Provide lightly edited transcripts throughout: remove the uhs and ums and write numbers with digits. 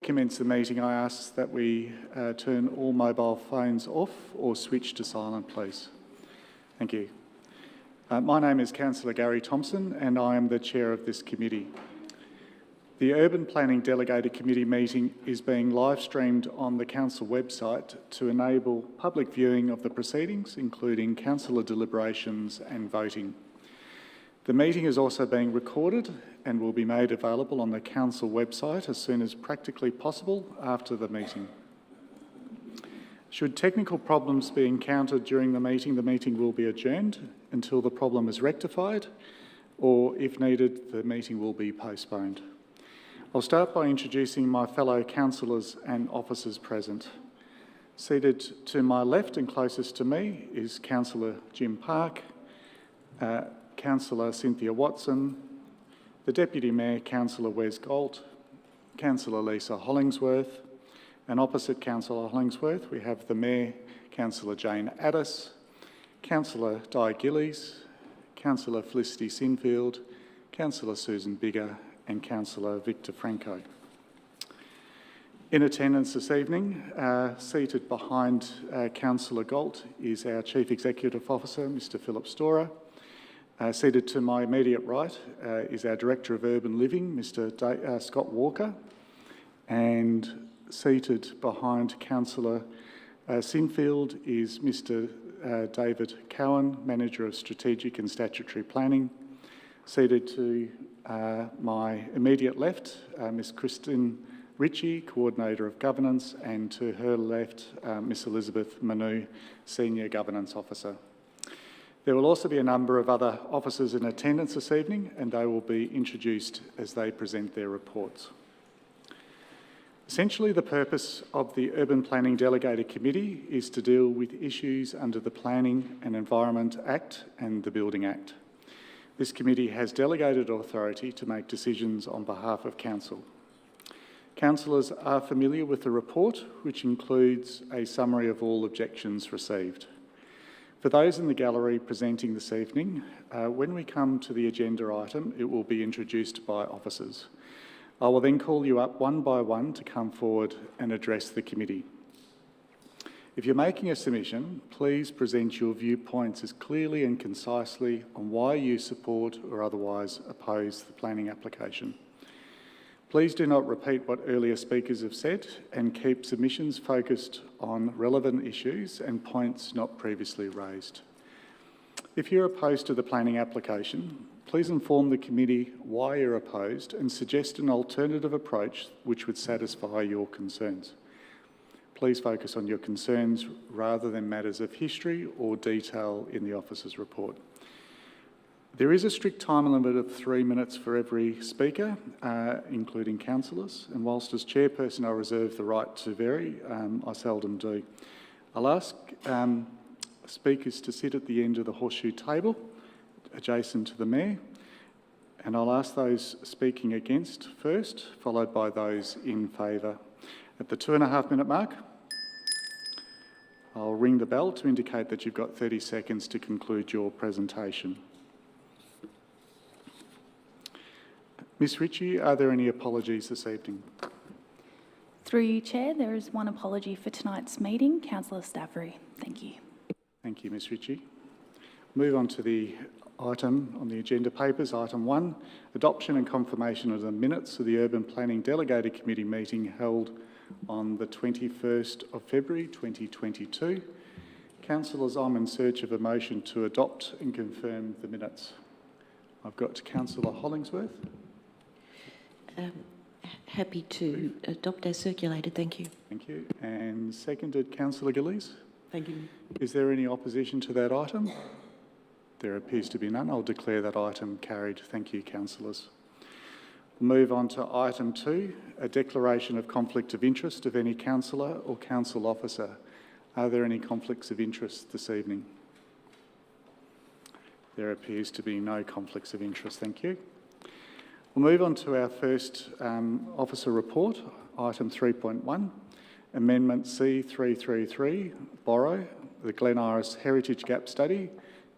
Commence the meeting, I ask that we turn all mobile phones off or switch to silent, please. Thank you. My name is Councillor Gary Thompson and I am the chair of this committee. The Urban Planning Delegated Committee meeting is being live streamed on the council website to enable public viewing of the proceedings, including councillor deliberations and voting. The meeting is also being recorded and will be made available on the council website as soon as practically possible after the meeting. Should technical problems be encountered during the meeting will be adjourned until the problem is rectified, or if needed, the meeting will be postponed. I'll start by introducing my fellow councillors and officers present. Seated to my left and closest to me is Councillor Jim Park, Councillor Cynthia Watson, the Deputy Mayor, Councillor Wes Galt, Councillor Lisa Hollingsworth, and opposite Councillor Hollingsworth we have the Mayor, Councillor Jane Addis, Councillor Di Gillies, Councillor Felicity Sinfield, Councillor Susan Bigger, and Councillor Victor Franco. In attendance this evening, seated behind Councillor Galt is our Chief Executive Officer, Mr Philip Storer. Seated to my immediate right is our Director of Urban Living, Mr Scott Walker, and seated behind Councillor Sinfield is Mr David Cowan, Manager of Strategic and Statutory Planning. Seated to my immediate left, Ms Kristen Ritchie, Coordinator of Governance, and to her left, Ms Elizabeth Manu, Senior Governance Officer. There will also be a number of other officers in attendance this evening, and they will be introduced as they present their reports. Essentially, the purpose of the Urban Planning Delegated Committee is to deal with issues under the Planning and Environment Act and the Building Act. This committee has delegated authority to make decisions on behalf of Council. Councillors are familiar with the report, which includes a summary of all objections received. For those in the gallery presenting this evening, when we come to the agenda item, it will be introduced by officers. I will then call you up one by one to come forward and address the committee. If you're making a submission, please present your viewpoints as clearly and concisely on why you support or otherwise oppose the planning application. Please do not repeat what earlier speakers have said and keep submissions focused on relevant issues and points not previously raised. If you're opposed to the planning application, please inform the committee why you're opposed and suggest an alternative approach which would satisfy your concerns. Please focus on your concerns rather than matters of history or detail in the officer's report. There is a strict time limit of 3 minutes for every speaker, including councillors, and whilst as chairperson I reserve the right to vary, I seldom do. I'll ask speakers to sit at the end of the horseshoe table, adjacent to the Mayor, and I'll ask those speaking against first, followed by those in favour. At the 2.5 minute mark, I'll ring the bell to indicate that you've got 30 seconds to conclude your presentation. Ms Ritchie, are there any apologies this evening? Through you, Chair, there is one apology for tonight's meeting. Councillor Stavrou. Thank you. Thank you, Ms Ritchie. Move on to the item on the agenda papers. Item 1, adoption and confirmation of the minutes of the Urban Planning Delegated Committee meeting held on the 21st of February 2022. Councillors, I'm in search of a motion to adopt and confirm the minutes. I've got Councillor Hollingsworth. Happy to adopt as circulated, thank you. Thank you. And seconded, Councillor Gillies. Thank you. Is there any opposition to that item? There appears to be none. I'll declare that item carried. Thank you, councillors. We'll move on to item 2, a declaration of conflict of interest of any councillor or council officer. Are there any conflicts of interest this evening? There appears to be no conflicts of interest. Thank you. We'll move on to our first officer report, item 3.1, Amendment C333, Borrow, the Glen Iris Heritage Gap Study,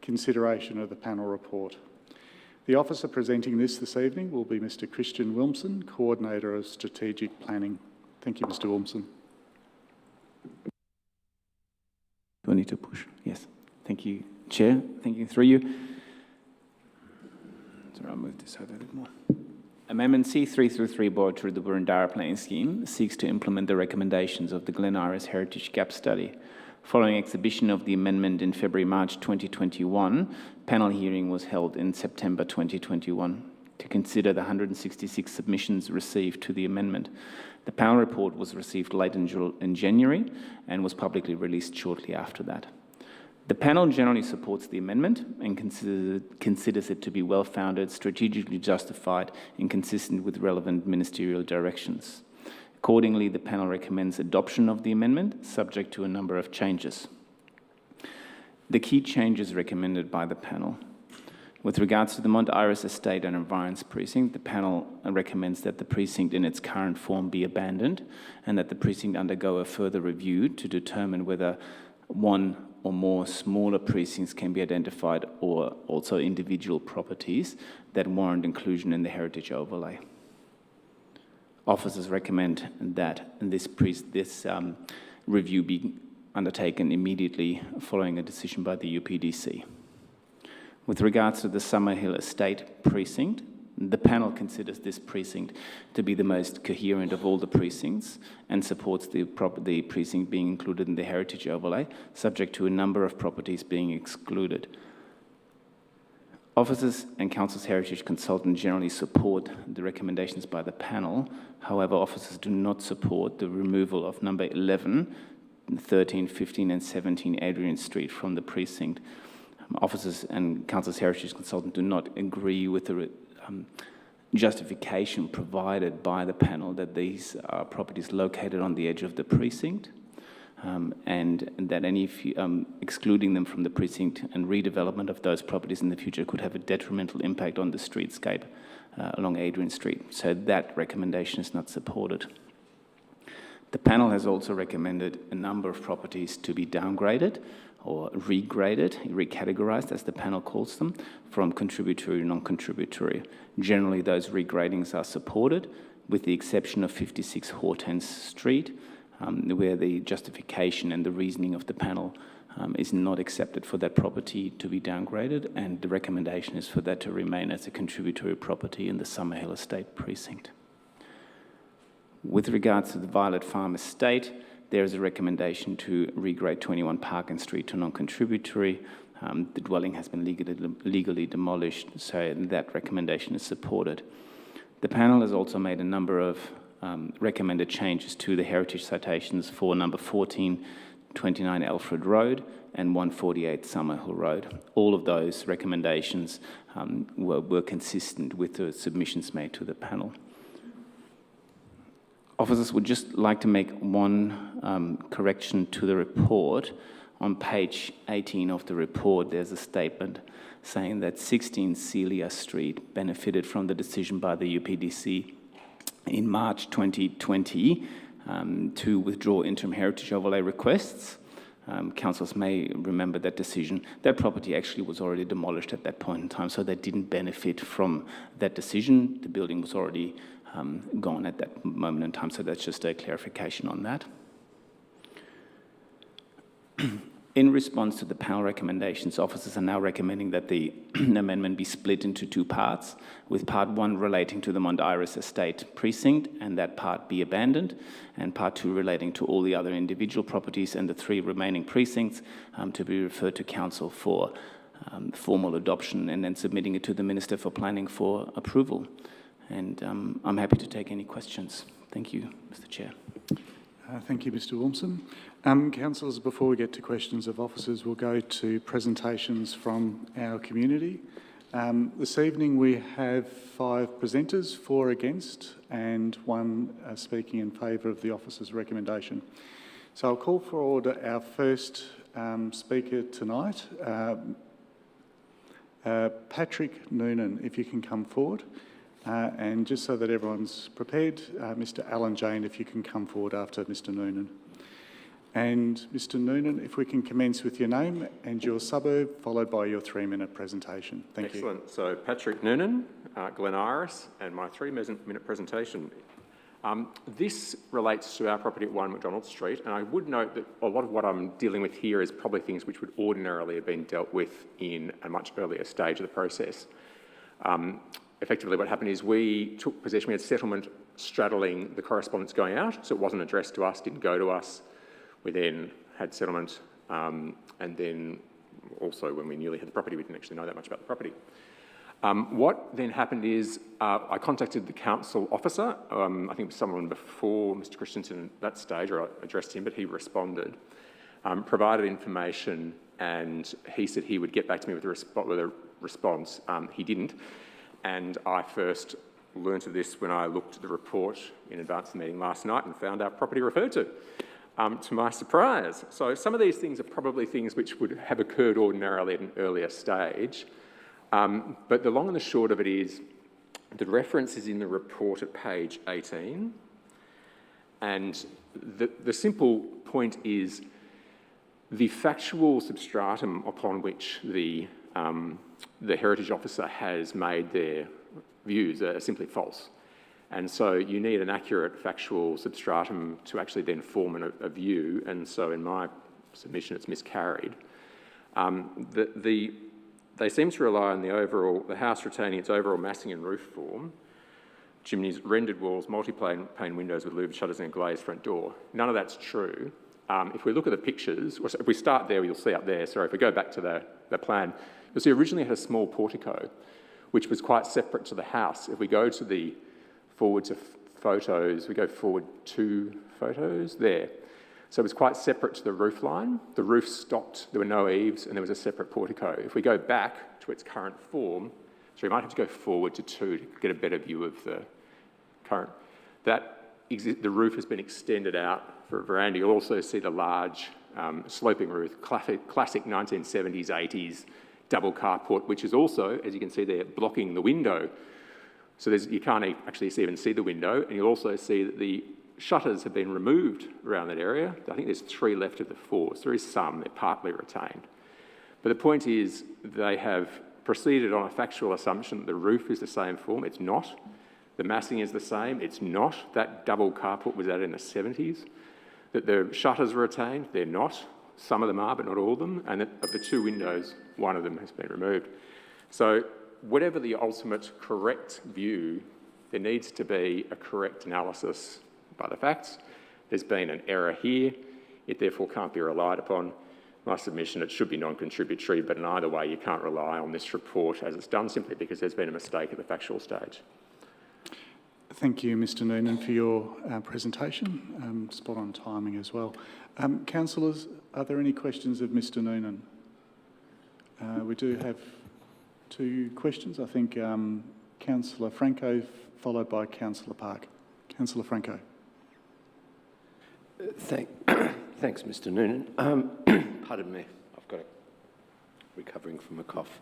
consideration of the panel report. The officer presenting this evening will be Mr Christian Wilmson, Coordinator of Strategic Planning. Thank you, Mr Wilmson. Do I need to push? Yes. Thank you, Chair. Thank you, through you. Sorry, I'll move this over a bit more. Amendment C333 Board through the Burundara Planning Scheme seeks to implement the recommendations of the Glen Iris Heritage Gap Study. Following exhibition of the amendment in February-March 2021, panel hearing was held in September 2021 to consider the 166 submissions received to the amendment. The panel report was received late in January and was publicly released shortly after that. The panel generally supports the amendment and considers it to be well-founded, strategically justified, and consistent with relevant ministerial directions. Accordingly, the panel recommends adoption of the amendment, subject to a number of changes. The key changes recommended by the panel. With regards to the Mount Iris Estate and Environs Precinct, the panel recommends that the precinct in its current form be abandoned and that the precinct undergo a further review to determine whether one or more smaller precincts can be identified or also individual properties that warrant inclusion in the heritage overlay. Officers recommend that this review be undertaken immediately following a decision by the UPDC. With regards to the Summerhill Estate precinct, the panel considers this precinct to be the most coherent of all the precincts and supports the precinct being included in the heritage overlay, subject to a number of properties being excluded. Officers and Council's heritage consultant generally support the recommendations by the panel. However, officers do not support the removal of number 11, 13, 15 and 17 Adrian Street from the precinct. Officers and Council's heritage consultant do not agree with the justification provided by the panel that these are properties located on the edge of the precinct and that any excluding them from the precinct and redevelopment of those properties in the future could have a detrimental impact on the streetscape along Adrian Street. So that recommendation is not supported. The panel has also recommended a number of properties to be downgraded or regraded, recategorized as the panel calls them, from contributory to non-contributory. Generally, those regradings are supported, with the exception of 56 Hortense Street, where the justification and the reasoning of the panel is not accepted for that property to be downgraded, and the recommendation is for that to remain as a contributory property in the Summerhill Estate precinct. With regards to the Violet Farm Estate, there is a recommendation to regrade 21 Parkin Street to non-contributory. The dwelling has been legally demolished, so that recommendation is supported. The panel has also made a number of recommended changes to the heritage citations for number 14, 29 Alfred Road and 148 Summerhill Road. All of those recommendations were consistent with the submissions made to the panel. Officers would just like to make one correction to the report. On page 18 of the report, there's a statement saying that 16 Celia Street benefited from the decision by the UPDC in March 2020 to withdraw interim heritage overlay requests. Councillors may remember that decision. That property actually was already demolished at that point in time, so they didn't benefit from that decision. The building was already gone at that moment in time, so that's just a clarification on that. In response to the panel recommendations, officers are now recommending that the amendment be split into two parts, with part one relating to the Mount Iris Estate precinct and that part be abandoned, and part two relating to all the other individual properties and the three remaining precincts to be referred to Council for formal adoption and then submitting it to the Minister for Planning for approval. And I'm happy to take any questions. Thank you, Mr. Chair. Thank you, Mr Wilmson. Councillors, before we get to questions of officers, we'll go to presentations from our community. This evening we have 5 presenters, 4 against and 1 speaking in favour of the officer's recommendation. So I'll call for order our first speaker tonight, Patrick Noonan, if you can come forward. And just so that everyone's prepared, Mr Alan Jane, if you can come forward after Mr Noonan. And Mr Noonan, if we can commence with your name and your suburb, followed by your 3-minute presentation. Thank you. Excellent. So Patrick Noonan, Glen Iris, and my 3-minute presentation. This relates to our property at 1 McDonald Street, and I would note that a lot of what I'm dealing with here is probably things which would ordinarily have been dealt with in a much earlier stage of the process. Effectively, what happened is we took possession, we had settlement straddling the correspondence going out, so it wasn't addressed to us, didn't go to us. We then had settlement, and then also when we newly had the property, we didn't actually know that much about the property. What then happened is I contacted the council officer, I think it was someone before Mr Christensen at that stage, or I addressed him, but he responded, provided information, and he said he would get back to me with a response. He didn't, and I first learnt of this when I looked at the report in advance of the meeting last night and found our property referred to my surprise. So some of these things are probably things which would have occurred ordinarily at an earlier stage. But the long and the short of it is the reference is in the report at page 18. And the simple point is the factual substratum upon which the Heritage Officer has made their views are simply false. And so you need an accurate factual substratum to actually then form a view. And so in my submission, it's miscarried. They seem to rely on the house retaining its overall massing and roof form, chimneys, rendered walls, multi-pane windows with louvered shutters and a glazed front door. None of that's true. If we look at the pictures, or if we start there, you'll see up there, sorry, if we go back to the plan, you'll see originally it had a small portico, which was quite separate to the house. If we go to the forward to photos, we go forward 2 photos, there. So it was quite separate to the roof line. The roof stopped, there were no eaves, and there was a separate portico. If we go back to its current form, so we might have to go forward to 2 to get a better view of the current. The roof has been extended out for a veranda. You'll also see the large sloping roof, classic 1970s, 80s double carport, which is also, as you can see there, blocking the window. So you can't actually even see the window, and you'll also see that the shutters have been removed around that area. I think there's 3 left of the 4, so there is some, they're partly retained. But the point is they have proceeded on a factual assumption that the roof is the same form. It's not. The massing is the same. It's not. That double carport was added in the 70s. That the shutters are retained. They're not. Some of them are, but not all of them. And that of the 2 windows, 1 of them has been removed. So whatever the ultimate correct view, there needs to be a correct analysis by the facts. There's been an error here. It therefore can't be relied upon. My submission, it should be non-contributory, but in either way, you can't rely on this report as it's done simply because there's been a mistake at the factual stage. Thank you, Mr Noonan, for your presentation. Spot on timing as well. Councillors, are there any questions of Mr Noonan? We do have 2 questions. I think Councillor Franco, followed by Councillor Park. Councillor Franco. Thanks, Mr Noonan. Pardon me, I've got recovering from a cough.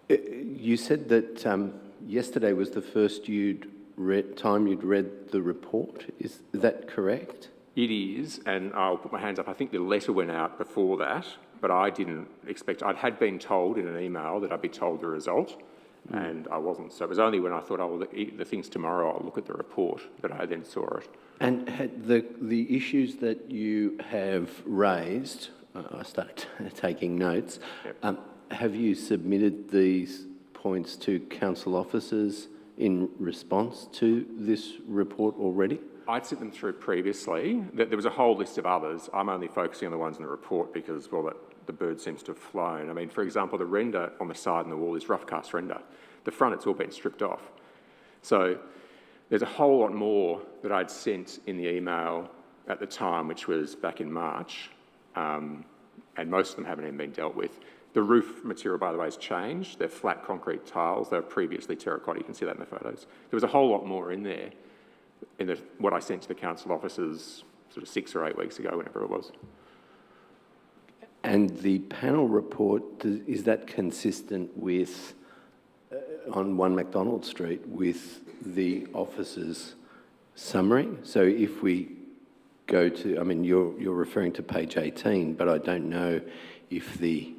You said that yesterday was the first time you'd read the report. Is that correct? It is, and I'll put my hands up. I think the letter went out before that, but I didn't expect... I had been told in an email that I'd be told the result, and I wasn't. So it was only when I thought, oh, well, the thing's tomorrow, I'll look at the report, that I then saw it. And the issues that you have raised, I started taking notes, Yep. Have you submitted these points to council officers in response to this report already? I'd sent them through previously. There was a whole list of others. I'm only focusing on the ones in the report because, well, the bird seems to have flown. I mean, for example, the render on the side and the wall is rough cast render. The front, it's all been stripped off. So there's a whole lot more that I'd sent in the email at the time, which was back in March, and most of them haven't even been dealt with. The roof material, by the way, has changed. They're flat concrete tiles. They were previously terracotta. You can see that in the photos. There was a whole lot more in there in what I sent to the council officers sort of 6 or 8 weeks ago, whenever it was. And the panel report, is that consistent with, on 1 McDonald Street, with the officer's summary? So if we go to, I mean, you're referring to page 18, but I don't know if the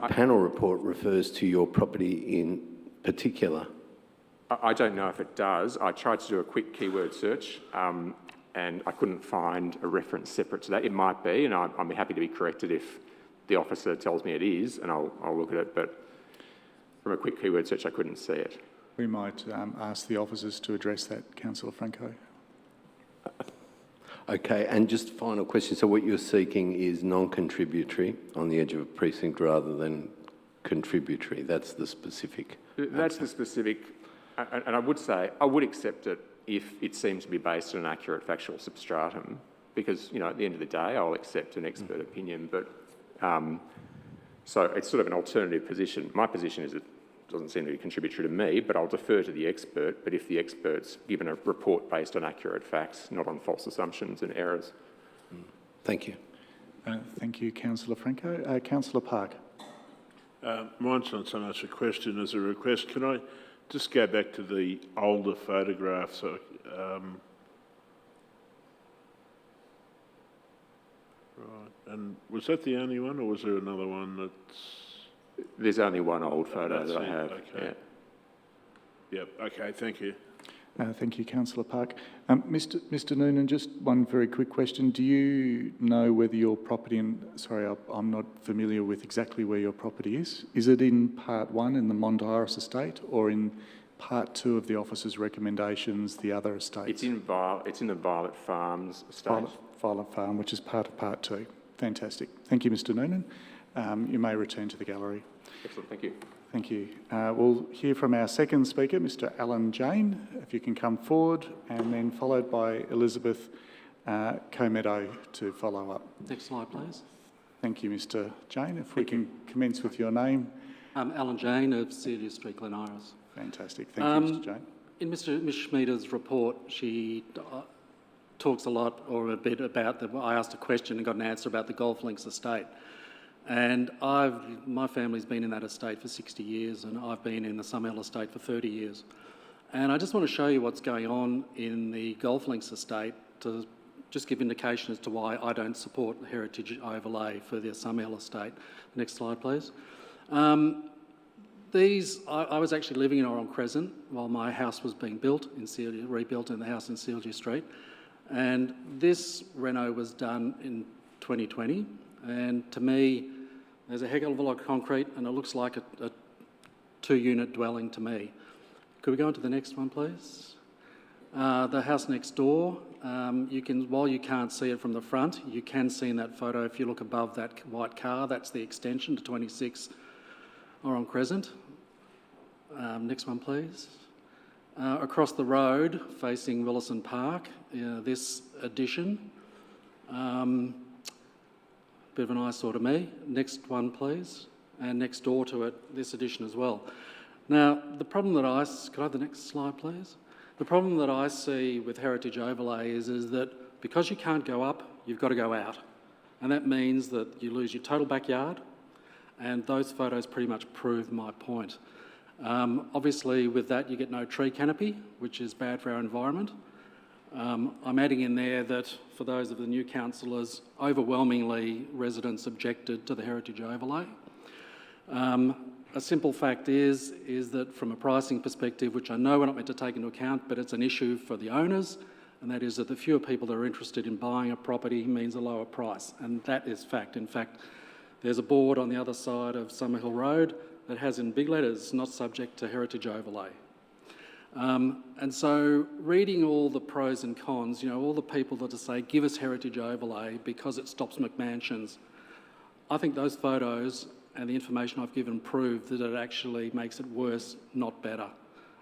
panel report refers to your property in particular. I don't know if it does. I tried to do a quick keyword search and I couldn't find a reference separate to that. It might be, and I'm happy to be corrected if the officer tells me it is, and I'll look at it, but from a quick keyword search, I couldn't see it. We might ask the officers to address that, Councillor Franco. Okay, and just final question. So what you're seeking is non-contributory on the edge of a precinct rather than contributory. That's the specific. That's the specific, and I would say I would accept it if it seems to be based on an accurate factual substratum, because, you know, at the end of the day, I'll accept an expert opinion, but so it's sort of an alternative position. My position is it doesn't seem to be contributory to me, but I'll defer to the expert. But if the expert's given a report based on accurate facts, not on false assumptions and errors. Thank you. Thank you, Councillor Franco. Councillor Park. Mine's not so much a question as a request. Can I just go back to the older photographs? Right, and was that the only one, or was there another one that's... There's only one old photo That's that I it, have. okay. Yeah. Yep, okay, thank you. Thank you, Councillor Park. Mr Noonan, just one very quick question. Do you know whether your property, I'm not familiar with exactly where your property is. Is it in Part 1 in the Mondiris estate, or in Part 2 of the officer's recommendations, the other estates? It's in the Violet Farms estate. Violet Farm, which is part of Part 2. Fantastic. Thank you, Mr Noonan. You may return to the gallery. Excellent, thank you. Thank you. We'll hear from our second speaker, Mr Alan Jane, if you can come forward, and then followed by Elizabeth Comedo to follow up. Next slide, please. Thank you, Mr Jane. If we can commence with your name. Alan Jane of Celia Street, Glen Iris. Fantastic. Thank you, Mr Jane. In Ms Schmieder's report, she talks a lot, or a bit about, I asked a question and got an answer about the Golf Links estate. And my family's been in that estate for 60 years, and I've been in the Summerhill estate for 30 years. And I just want to show you what's going on in the Golf Links estate to just give indication as to why I don't support the heritage overlay for the Summerhill estate. Next slide, please. I was actually living in Oron Crescent while my house was being built in Celia, rebuilt in the house in Celia Street. And this reno was done in 2020. And to me, there's a heck of a lot of concrete, and it looks like a two-unit dwelling to me. Could we go on to the next one, please? The house next door, while you can't see it from the front, you can see in that photo, if you look above that white car, that's the extension to 26 Oron Crescent. Next one, please. Across the road, facing Willison Park, this addition. Bit of an eyesore to me. Next one, please. And next door to it, this addition as well. Now, the problem that could I have the next slide, please? The problem that I see with heritage overlay is that because you can't go up, you've got to go out. And that means that you lose your total backyard, and those photos pretty much prove my point. Obviously, with that, you get no tree canopy, which is bad for our environment. I'm adding in there that for those of the new councillors, overwhelmingly residents objected to the heritage overlay. A simple fact is that from a pricing perspective, which I know we're not meant to take into account, but it's an issue for the owners, and that is that the fewer people that are interested in buying a property means a lower price, and that is fact. In fact, there's a board on the other side of Summerhill Road that has in big letters, not subject to heritage overlay. And so reading all the pros and cons, all the people that say, give us heritage overlay because it stops McMansions, I think those photos and the information I've given prove that it actually makes it worse, not better.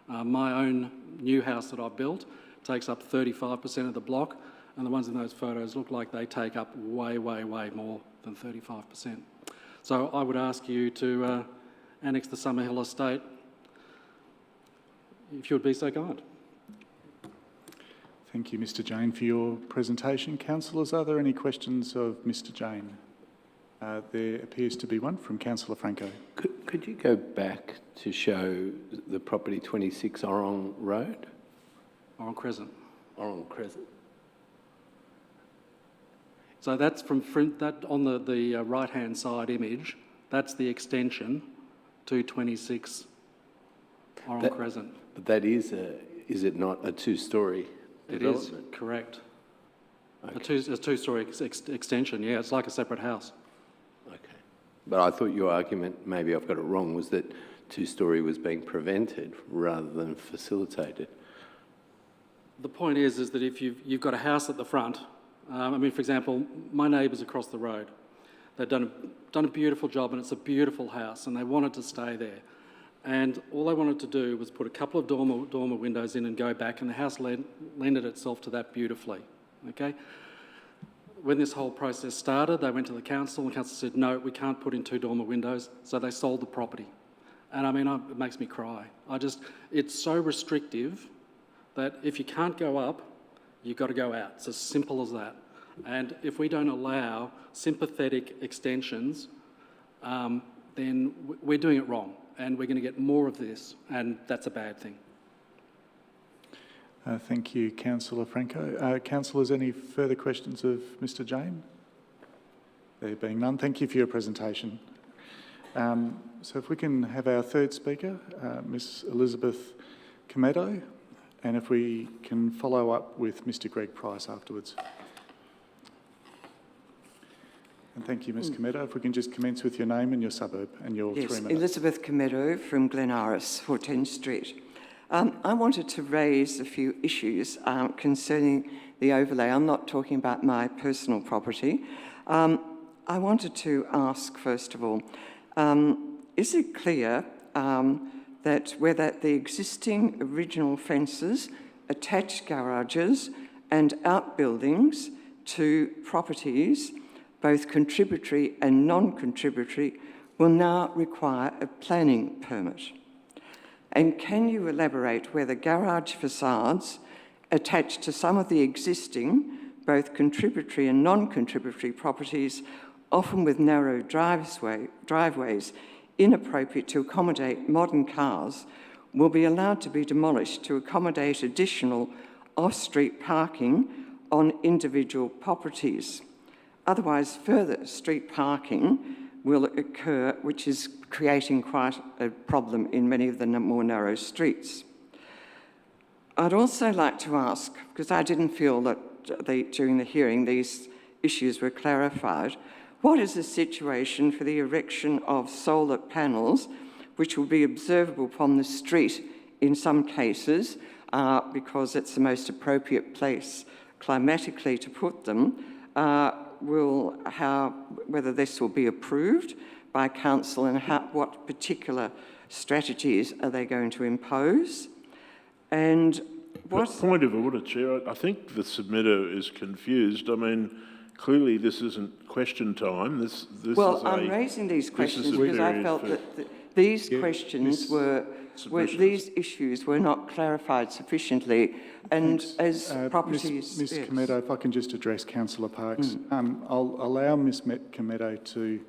My own new house that I built takes up 35% of the block, and the ones in those photos look like they take up way, way, way more than 35%. So I would ask you to annex the Summerhill estate, if you would be so kind. Thank you, Mr Jane, for your presentation. Councillors, are there any questions of Mr Jane? There appears to be one from Councillor Franco. Could you go back to show the property 26 Oron Road? Oron Crescent. Oron Crescent. So that's that on the right-hand side image, that's the extension to 26 Oron Crescent. But that is it not a two-storey It is, development? correct. Okay. A two-storey extension, yeah, it's like a separate house. Okay. But I thought your argument, maybe I've got it wrong, was that two-storey was being prevented rather than facilitated. The point is that if you've got a house at the front, I mean, for example, my neighbours across the road, they've done a beautiful job and it's a beautiful house and they wanted to stay there. And all they wanted to do was put a couple of dormer windows in and go back, and the house lended itself to that beautifully, okay? When this whole process started, they went to the council and the council said, no, we can't put in 2 dormer windows, so they sold the property. And I mean, it makes me cry. It's so restrictive that if you can't go up, you've got to go out. It's as simple as that. And if we don't allow sympathetic extensions, then we're doing it wrong, and we're going to get more of this, and that's a bad thing. Thank you, Councillor Franco. Councillors, any further questions of Mr Jane? There being none, thank you for your presentation. So if we can have our third speaker, Ms Elizabeth Cometto, and if we can follow up with Mr Greg Price afterwards. And thank you, Ms Cometto. If we can just commence with your name and your suburb and your 3 minutes. Elizabeth Cometto from Glen Iris, 14 Street. I wanted to raise a few issues concerning the overlay. I'm not talking about my personal property. I wanted to ask, first of all, is it clear that whether the existing original fences, attached garages and outbuildings to properties, both contributory and non-contributory, will now require a planning permit? And can you elaborate whether garage facades attached to some of the existing, both contributory and non-contributory properties, often with narrow driveways, inappropriate to accommodate modern cars, will be allowed to be demolished to accommodate additional off-street parking on individual properties? Otherwise, further street parking will occur, which is creating quite a problem in many of the more narrow streets. I'd also like to ask, because I didn't feel that during the hearing these issues were clarified, what is the situation for the erection of solar panels, which will be observable from the street in some cases, because it's the most appropriate place climatically to put them, whether this will be approved by council and what particular strategies are they going to impose? And what... Point of order, Chair. I think the submitter is confused. I mean, clearly this isn't question time. This I'm raising these questions because I felt that these questions these issues were not clarified sufficiently. And as properties... Ms Cometto, if I can just address Councillor Parks. I'll allow Ms Cometto to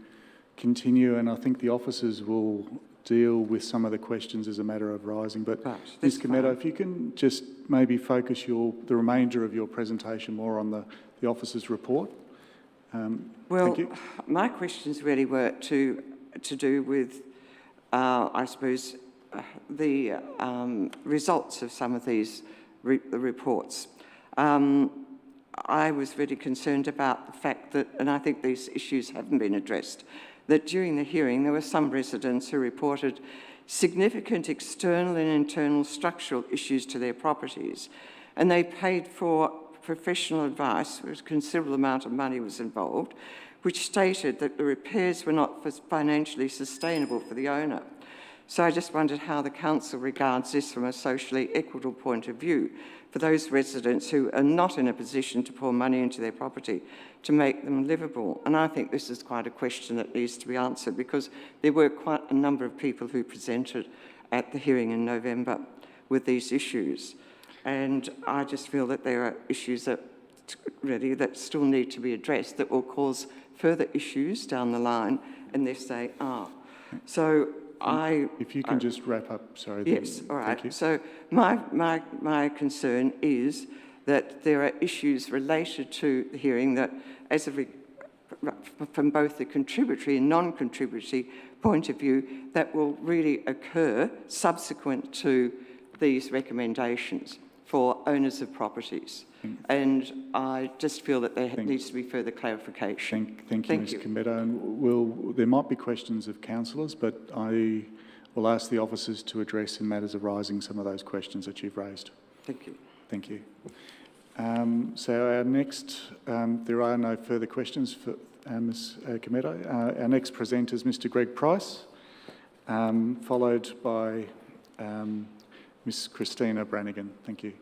continue, and I think the officers will deal with some of the questions as a matter of rising. But Ms Cometto, if you can just maybe focus the remainder of your presentation more on the officers' report. Thank you. My questions really were to do with, I suppose, the results of some of these reports. I was really concerned about the fact that, and I think these issues haven't been addressed, that during the hearing there were some residents who reported significant external and internal structural issues to their properties, and they paid for professional advice, a considerable amount of money was involved, which stated that the repairs were not financially sustainable for the owner. So I just wondered how the council regards this from a socially equitable point of view for those residents who are not in a position to pour money into their property to make them livable. And I think this is quite a question that needs to be answered, because there were quite a number of people who presented at the hearing in November with these issues. And I just feel that there are issues that still need to be addressed that will cause further issues down the line unless they are. So if you can just wrap up, sorry. Yes, all right. Thank you. So my concern is that there are issues related to the hearing that, from both the contributory and non-contributory point of view, that will really occur subsequent to these recommendations for owners of properties. And I just feel that there needs to be further clarification. Thank you, Ms. Cometto. And there might be questions of councillors, but I will ask the officers to address in matters arising some of those questions that you've raised. Thank you. Thank you. So our next, there are no further questions for Ms. Cometto. Our next presenter is Mr. Greg Price, followed by Ms. Christina Brannigan. Thank you.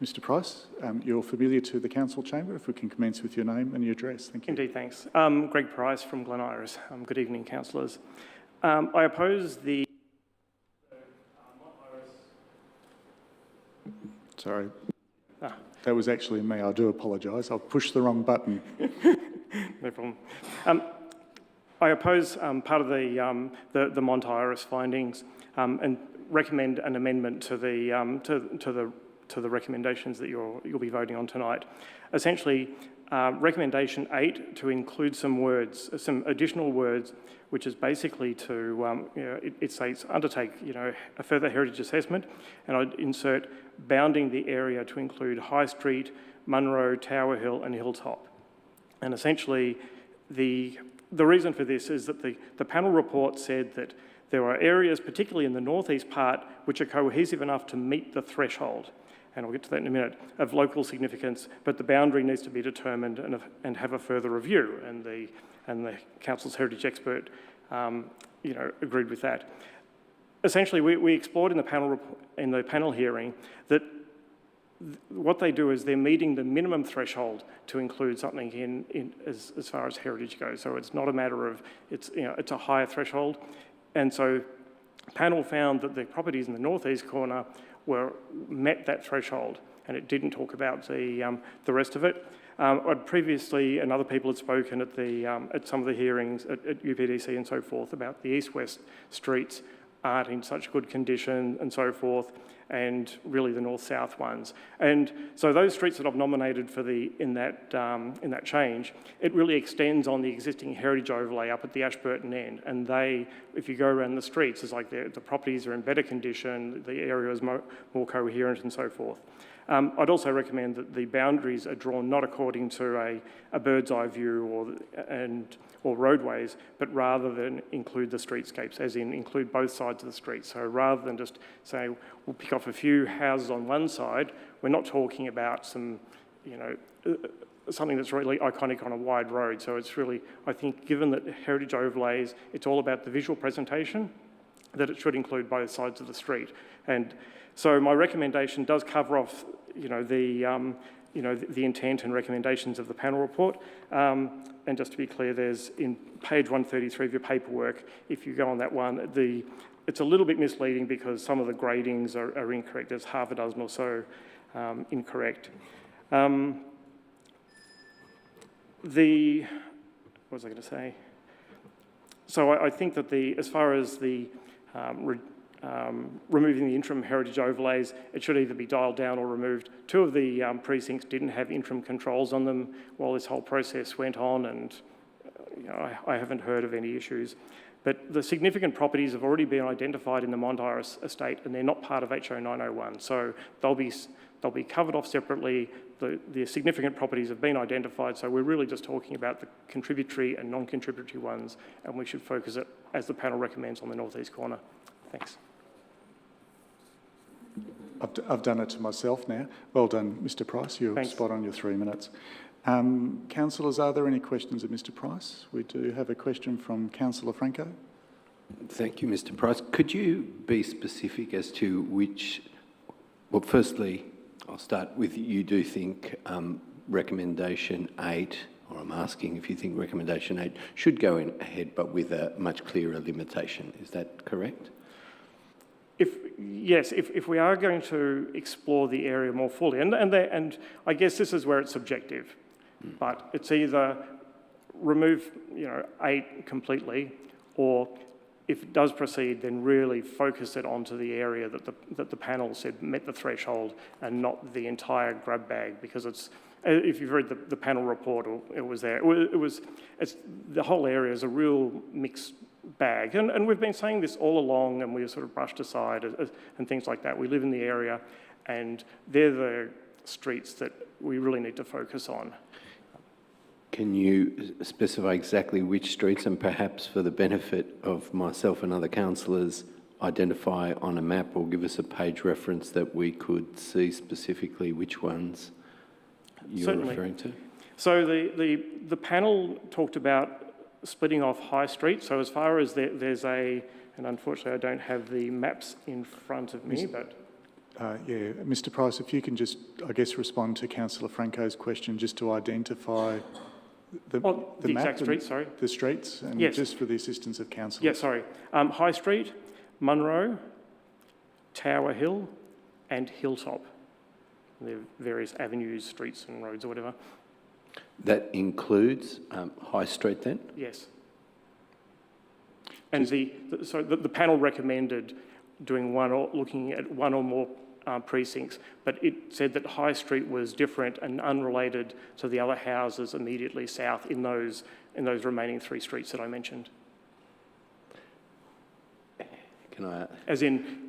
Mr. Price, you're familiar to the council chamber. If we can commence with your name and your address. Thank you. Indeed, thanks. Greg Price from Glen Iris. Good evening, councillors. I oppose the... Sorry. That was actually me. I do apologise. I've pushed the wrong button. No problem. I oppose part of the Mont Iris findings and recommend an amendment to the recommendations that you'll be voting on tonight. Essentially, recommendation 8 to include some words, some additional words, which is basically to it states undertake a further heritage assessment, and I'd insert bounding the area to include High Street, Munro, Tower Hill, and Hilltop. And essentially, the reason for this is that the panel report said that there are areas, particularly in the northeast part, which are cohesive enough to meet the threshold, and I'll get to that in a minute, of local significance, but the boundary needs to be determined and have a further review, and the council's heritage expert agreed with that. Essentially, we explored in the panel hearing that what they do is they're meeting the minimum threshold to include something in as far as heritage goes. So it's not a matter of it's a higher threshold, and so panel found that the properties in the northeast corner met that threshold, and it didn't talk about the rest of it. Previously, and other people had spoken at some of the hearings at UPDC and so forth about the east-west streets aren't in such good condition and so forth, and really the north-south ones. And so those streets that I've nominated for in that change, it really extends on the existing heritage overlay up at the Ashburton end. And if you go around the streets, it's like the properties are in better condition, the area is more coherent and so forth. I'd also recommend that the boundaries are drawn not according to a bird's eye view or roadways, but rather than include the streetscapes, as in include both sides of the street. So rather than just say, we'll pick off a few houses on one side, we're not talking about some, something that's really iconic on a wide road. So it's really, I think, given that heritage overlays, it's all about the visual presentation, that it should include both sides of the street. And so my recommendation does cover off, the intent and recommendations of the panel report. And just to be clear, there's in page 133 of your paperwork, if you go on that one, it's a little bit misleading because some of the gradings are incorrect. There's half a dozen or so incorrect. What was I going to say? So I think that as far as the removing the interim heritage overlays, it should either be dialed down or removed. Two of the precincts didn't have interim controls on them while this whole process went on, and I haven't heard of any issues. But the significant properties have already been identified in the Mont Iris estate, and they're not part of HO 901, so they'll be covered off separately. The significant properties have been identified, so we're really just talking about the contributory and non-contributory ones, and we should focus it, as the panel recommends, on the northeast corner. Thanks. I've done it to myself now. Well done, Mr. Price. You're spot on your 3 minutes. Councillors, are there any questions of Mr. Price? We do have a question from Councillor Franco. Thank you, Mr. Price. Could you be specific as to which... Well, firstly, I'll start with you do think recommendation 8, or I'm asking if you think recommendation 8 should go ahead but with a much clearer limitation. Is that correct? Yes, if we are going to explore the area more fully, and I guess this is where it's subjective, but it's either remove 8 completely, or if it does proceed, then really focus it onto the area that the panel said met the threshold, and not the entire grab bag, because it's. If you've read the panel report, it was there. It's the whole area is a real mixed bag. And we've been saying this all along, and we've sort of brushed aside and things like that. We live in the area, and they're the streets that we really need to focus on. Can you specify exactly which streets, and perhaps for the benefit of myself and other councillors, identify on a map or give us a page reference that we could see specifically which ones you're Certainly. referring to? So the panel talked about splitting off High Street. So as far as there's and unfortunately I don't have the maps in front of me, but... Yeah, Mr Price, if you can just, I guess, respond to Councillor Franco's question just to identify the map exact streets, sorry. The streets, and Yes. just for the assistance of councillors. Yeah, sorry. High Street, Munro, Tower Hill and Hilltop. There are various avenues, streets and roads or whatever. That includes High Street then? Yes. And the panel recommended doing looking at one or more precincts, but it said that High Street was different and unrelated to the other houses immediately south in those remaining 3 streets that I mentioned. Can I... As in,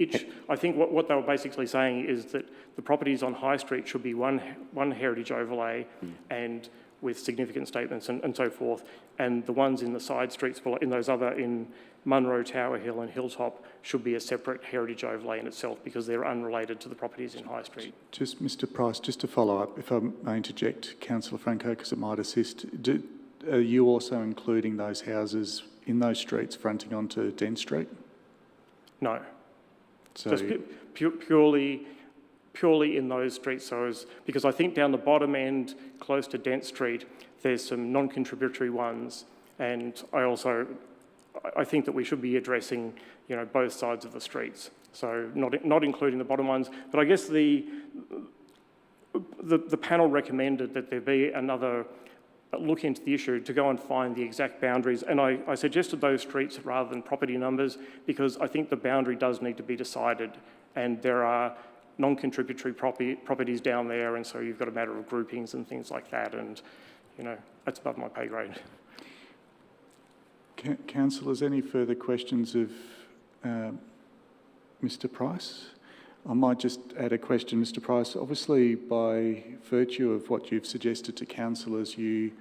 I think what they were basically saying is that the properties on High Street should be one heritage overlay and with significant statements and so forth, and the ones in the side streets, in those other, in Munro, Tower Hill and Hilltop, should be a separate heritage overlay in itself because they're unrelated to the properties in High Street. Just, Mr Price, just to follow up, if I may interject, Councillor Franco, because it might assist, are you also including those houses in those streets fronting onto Dent Street? No. So Just purely in those streets, because I think down the bottom end, close to Dent Street, there's some non-contributory ones, and I think that we should be addressing, both sides of the streets. So not including the bottom ones, but I guess the panel recommended that there be another look into the issue to go and find the exact boundaries, and I suggested those streets rather than property numbers because I think the boundary does need to be decided, and there are non-contributory properties down there, and so you've got a matter of groupings and things like that, and that's above my pay grade. Councillors, any further questions of Mr Price? I might just add a question, Mr Price. Obviously, by virtue of what you've suggested to councillors, you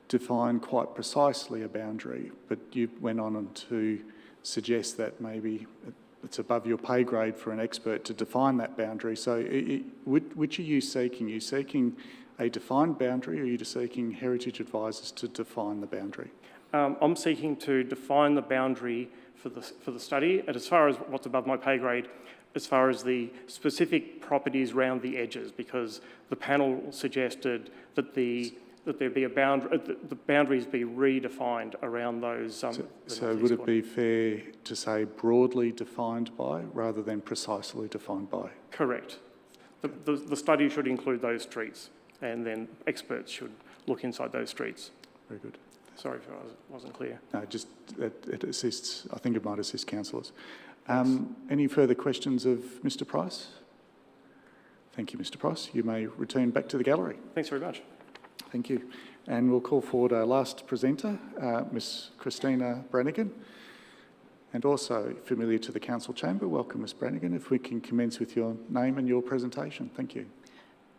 define quite precisely a boundary, but you went on to suggest that maybe it's above your pay grade for an expert to define that boundary. So which are you seeking? Are you seeking a defined boundary, or are you seeking heritage advisors to define the boundary? I'm seeking to define the boundary for the study, and as far as what's above my pay grade, as far as the specific properties around the edges, because the panel suggested that there be a boundary, the boundaries be redefined around those. So would it be fair to say broadly defined by rather than precisely defined by? Correct. The study should include those streets, and then experts should look inside those streets. Very good. Sorry if I wasn't clear. No, just it assists. I think it might assist councillors. Any further questions of Mr Price? Thank you, Mr Price. You may return back to the gallery. Thanks very much. Thank you. And we'll call forward our last presenter, Ms Christina Brannigan, and also familiar to the council chamber. Welcome, Ms Brannigan. If we can commence with your name and your presentation. Thank you.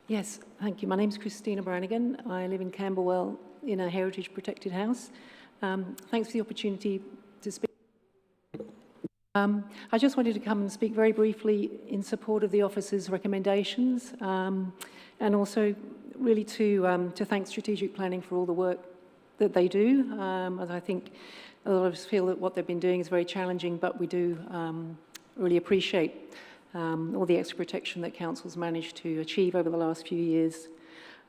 Yes, thank you. My name's Christina Brannigan. I live in Camberwell in a heritage protected house. Thanks for the opportunity to speak. I just wanted to come and speak very briefly in support of the officer's recommendations, and also really to thank Strategic Planning for all the work that they do. As I think a lot of us feel that what they've been doing is very challenging, but we do really appreciate all the extra protection that council's managed to achieve over the last few years.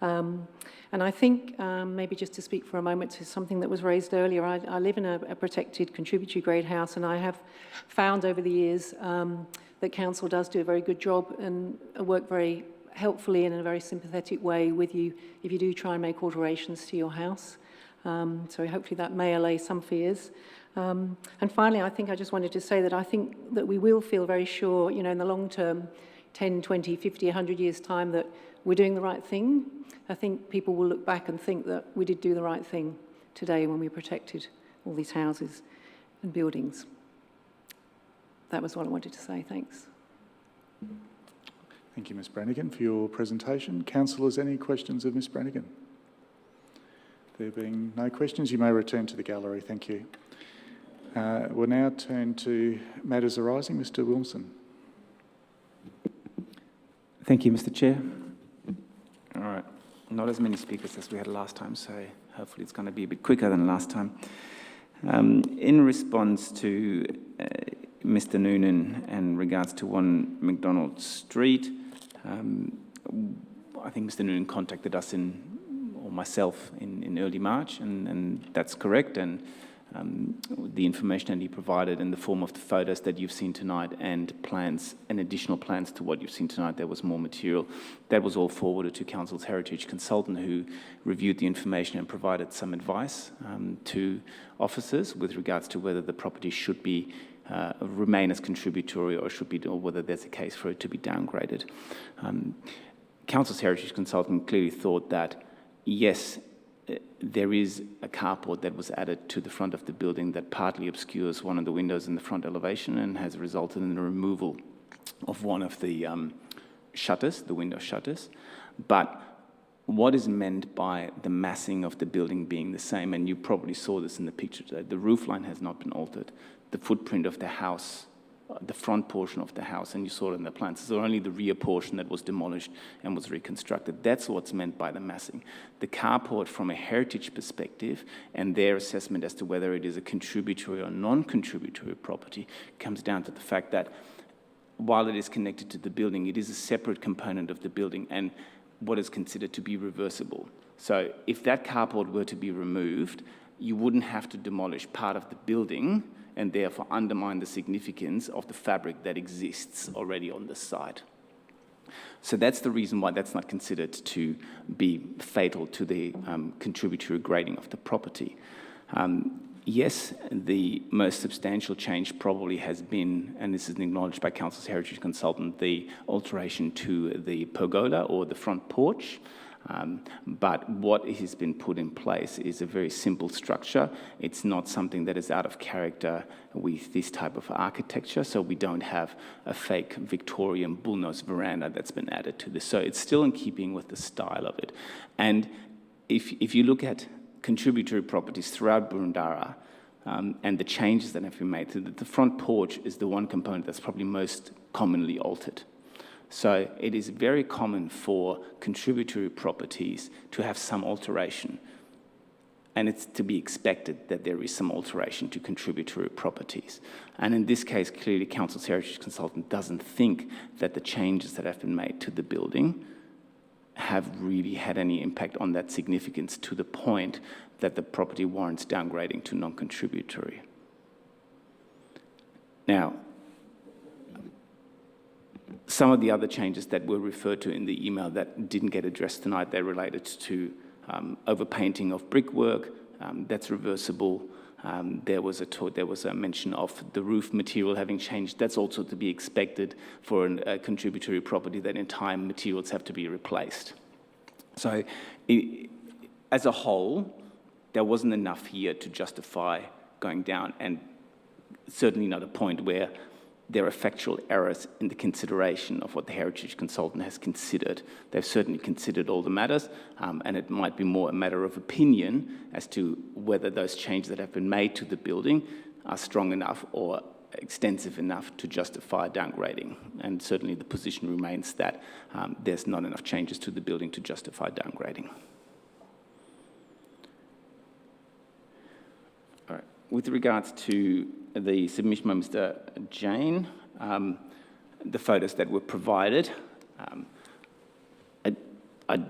And I think, maybe just to speak for a moment to something that was raised earlier, I live in a protected contributory grade house, and I have found over the years that council does do a very good job and work very helpfully and in a very sympathetic way with you if you do try and make alterations to your house. So hopefully that may allay some fears. And finally, I think I just wanted to say that I think that we will feel very sure, in the long term, 10, 20, 50, 100 years' time, that we're doing the right thing. I think people will look back and think that we did do the right thing today when we protected all these houses. and buildings. That was what I wanted to say. Thanks. Thank you, Ms Brannigan, for your presentation. Councillors, any questions of Ms Brannigan? There being no questions, you may return to the gallery. Thank you. We'll now turn to matters arising. Mr Wilson. Thank you, Mr Chair. All right, not as many speakers as we had last time, so hopefully it's going to be a bit quicker than last time. In response to Mr Noonan and regards to 1 McDonald Street, I think Mr Noonan contacted us or myself in early March, and that's correct. And the information that he provided in the form of the photos that you've seen tonight and plans and additional plans to what you've seen tonight, there was more material. That was all forwarded to Council's heritage consultant, who reviewed the information and provided some advice to officers with regards to whether the property should be remain as contributory or whether there's a case for it to be downgraded. Council's heritage consultant clearly thought that yes, there is a carport that was added to the front of the building that partly obscures one of the windows in the front elevation and has resulted in the removal of one of the shutters, the window shutters. But what is meant by the massing of the building being the same, and you probably saw this in the picture today, the roof line has not been altered. The footprint of the house, the front portion of the house, and you saw it in the plans, so only the rear portion that was demolished and was reconstructed. That's what's meant by the massing. The carport, from a heritage perspective, and their assessment as to whether it is a contributory or non-contributory property, comes down to the fact that while it is connected to the building, it is a separate component of the building and what is considered to be reversible. So if that carport were to be removed, you wouldn't have to demolish part of the building and therefore undermine the significance of the fabric that exists already on the site. So that's the reason why that's not considered to be fatal to the contributory grading of the property. Yes, the most substantial change probably has been, and this is acknowledged by Council's heritage consultant, the alteration to the pergola or the front porch. But what has been put in place is a very simple structure. It's not something that is out of character with this type of architecture, so we don't have a fake Victorian bullnose veranda that's been added to this. So it's still in keeping with the style of it. And if you look at contributory properties throughout Boroondara and the changes that have been made, the front porch is the one component that's probably most commonly altered. So it is very common for contributory properties to have some alteration. And it's to be expected that there is some alteration to contributory properties. And in this case, clearly, Council's heritage consultant doesn't think that the changes that have been made to the building have really had any impact on that significance to the point that the property warrants downgrading to non-contributory. Now, some of the other changes that were referred to in the email that didn't get addressed tonight, they related to overpainting of brickwork, that's reversible. There was a mention of the roof material having changed. That's also to be expected for a contributory property, that in time materials have to be replaced. So as a whole, there wasn't enough here to justify going down, and certainly not a point where there are factual errors in the consideration of what the heritage consultant has considered. They've certainly considered all the matters, and it might be more a matter of opinion as to whether those changes that have been made to the building are strong enough or extensive enough to justify downgrading. And certainly the position remains that there's not enough changes to the building to justify downgrading. All right. With regards to the submission by Mr. Jane, the photos that were provided, I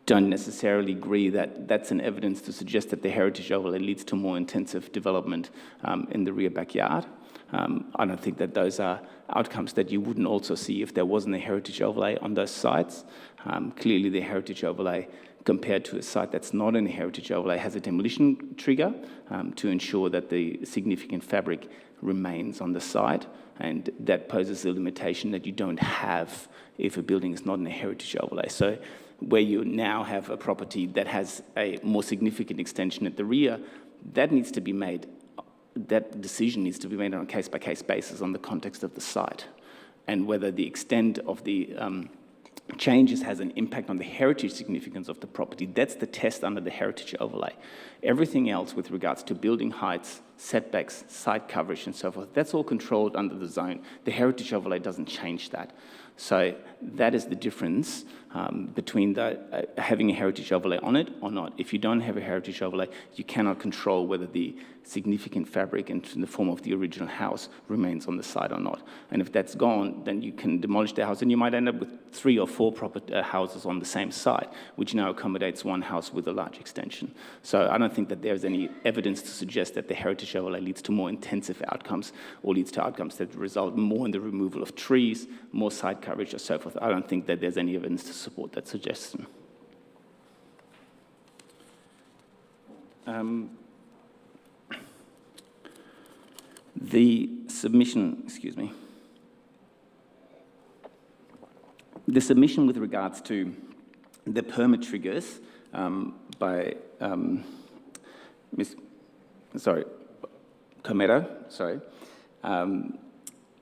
don't necessarily agree that that's an evidence to suggest that the heritage overlay leads to more intensive development in the rear backyard. I don't think that those are outcomes that you wouldn't also see if there wasn't a heritage overlay on those sites. Clearly, the heritage overlay, compared to a site that's not in a heritage overlay, has a demolition trigger to ensure that the significant fabric remains on the site, and that poses a limitation that you don't have if a building is not in a heritage overlay. So where you now have a property that has a more significant extension at the rear, that needs to be made that decision needs to be made on a case-by-case basis on the context of the site and whether the extent of the changes has an impact on the heritage significance of the property. That's the test under the heritage overlay. Everything else with regards to building heights, setbacks, site coverage and so forth, that's all controlled under the zone. The heritage overlay doesn't change that. So that is the difference between having a heritage overlay on it or not. If you don't have a heritage overlay, you cannot control whether the significant fabric in the form of the original house remains on the site or not. And if that's gone, then you can demolish the house and you might end up with 3 or 4 houses on the same site, which now accommodates one house with a large extension. So I don't think that there's any evidence to suggest that the heritage overlay leads to more intensive outcomes or leads to outcomes that result more in the removal of trees, more site coverage or so forth. I don't think that there's any evidence to support that suggestion. The submission with regards to the permit triggers by Cometto,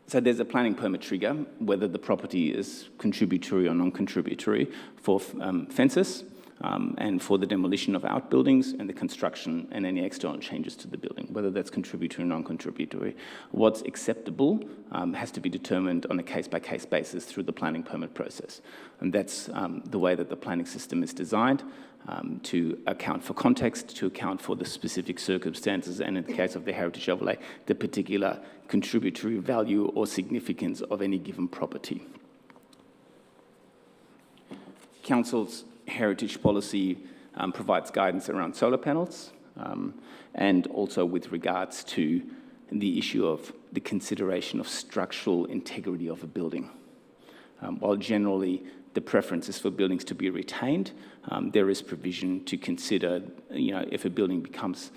so there's a planning permit trigger, whether the property is contributory or non-contributory for fences and for the demolition of outbuildings and the construction and any external changes to the building, whether that's contributory or non-contributory. What's acceptable has to be determined on a case-by-case basis through the planning permit process. And that's the way that the planning system is designed to account for context, to account for the specific circumstances, and in the case of the heritage overlay, the particular contributory value or significance of any given property. Council's heritage policy provides guidance around solar panels and also with regards to the issue of the consideration of structural integrity of a building. While generally the preference is for buildings to be retained, there is provision to consider, if a building becomes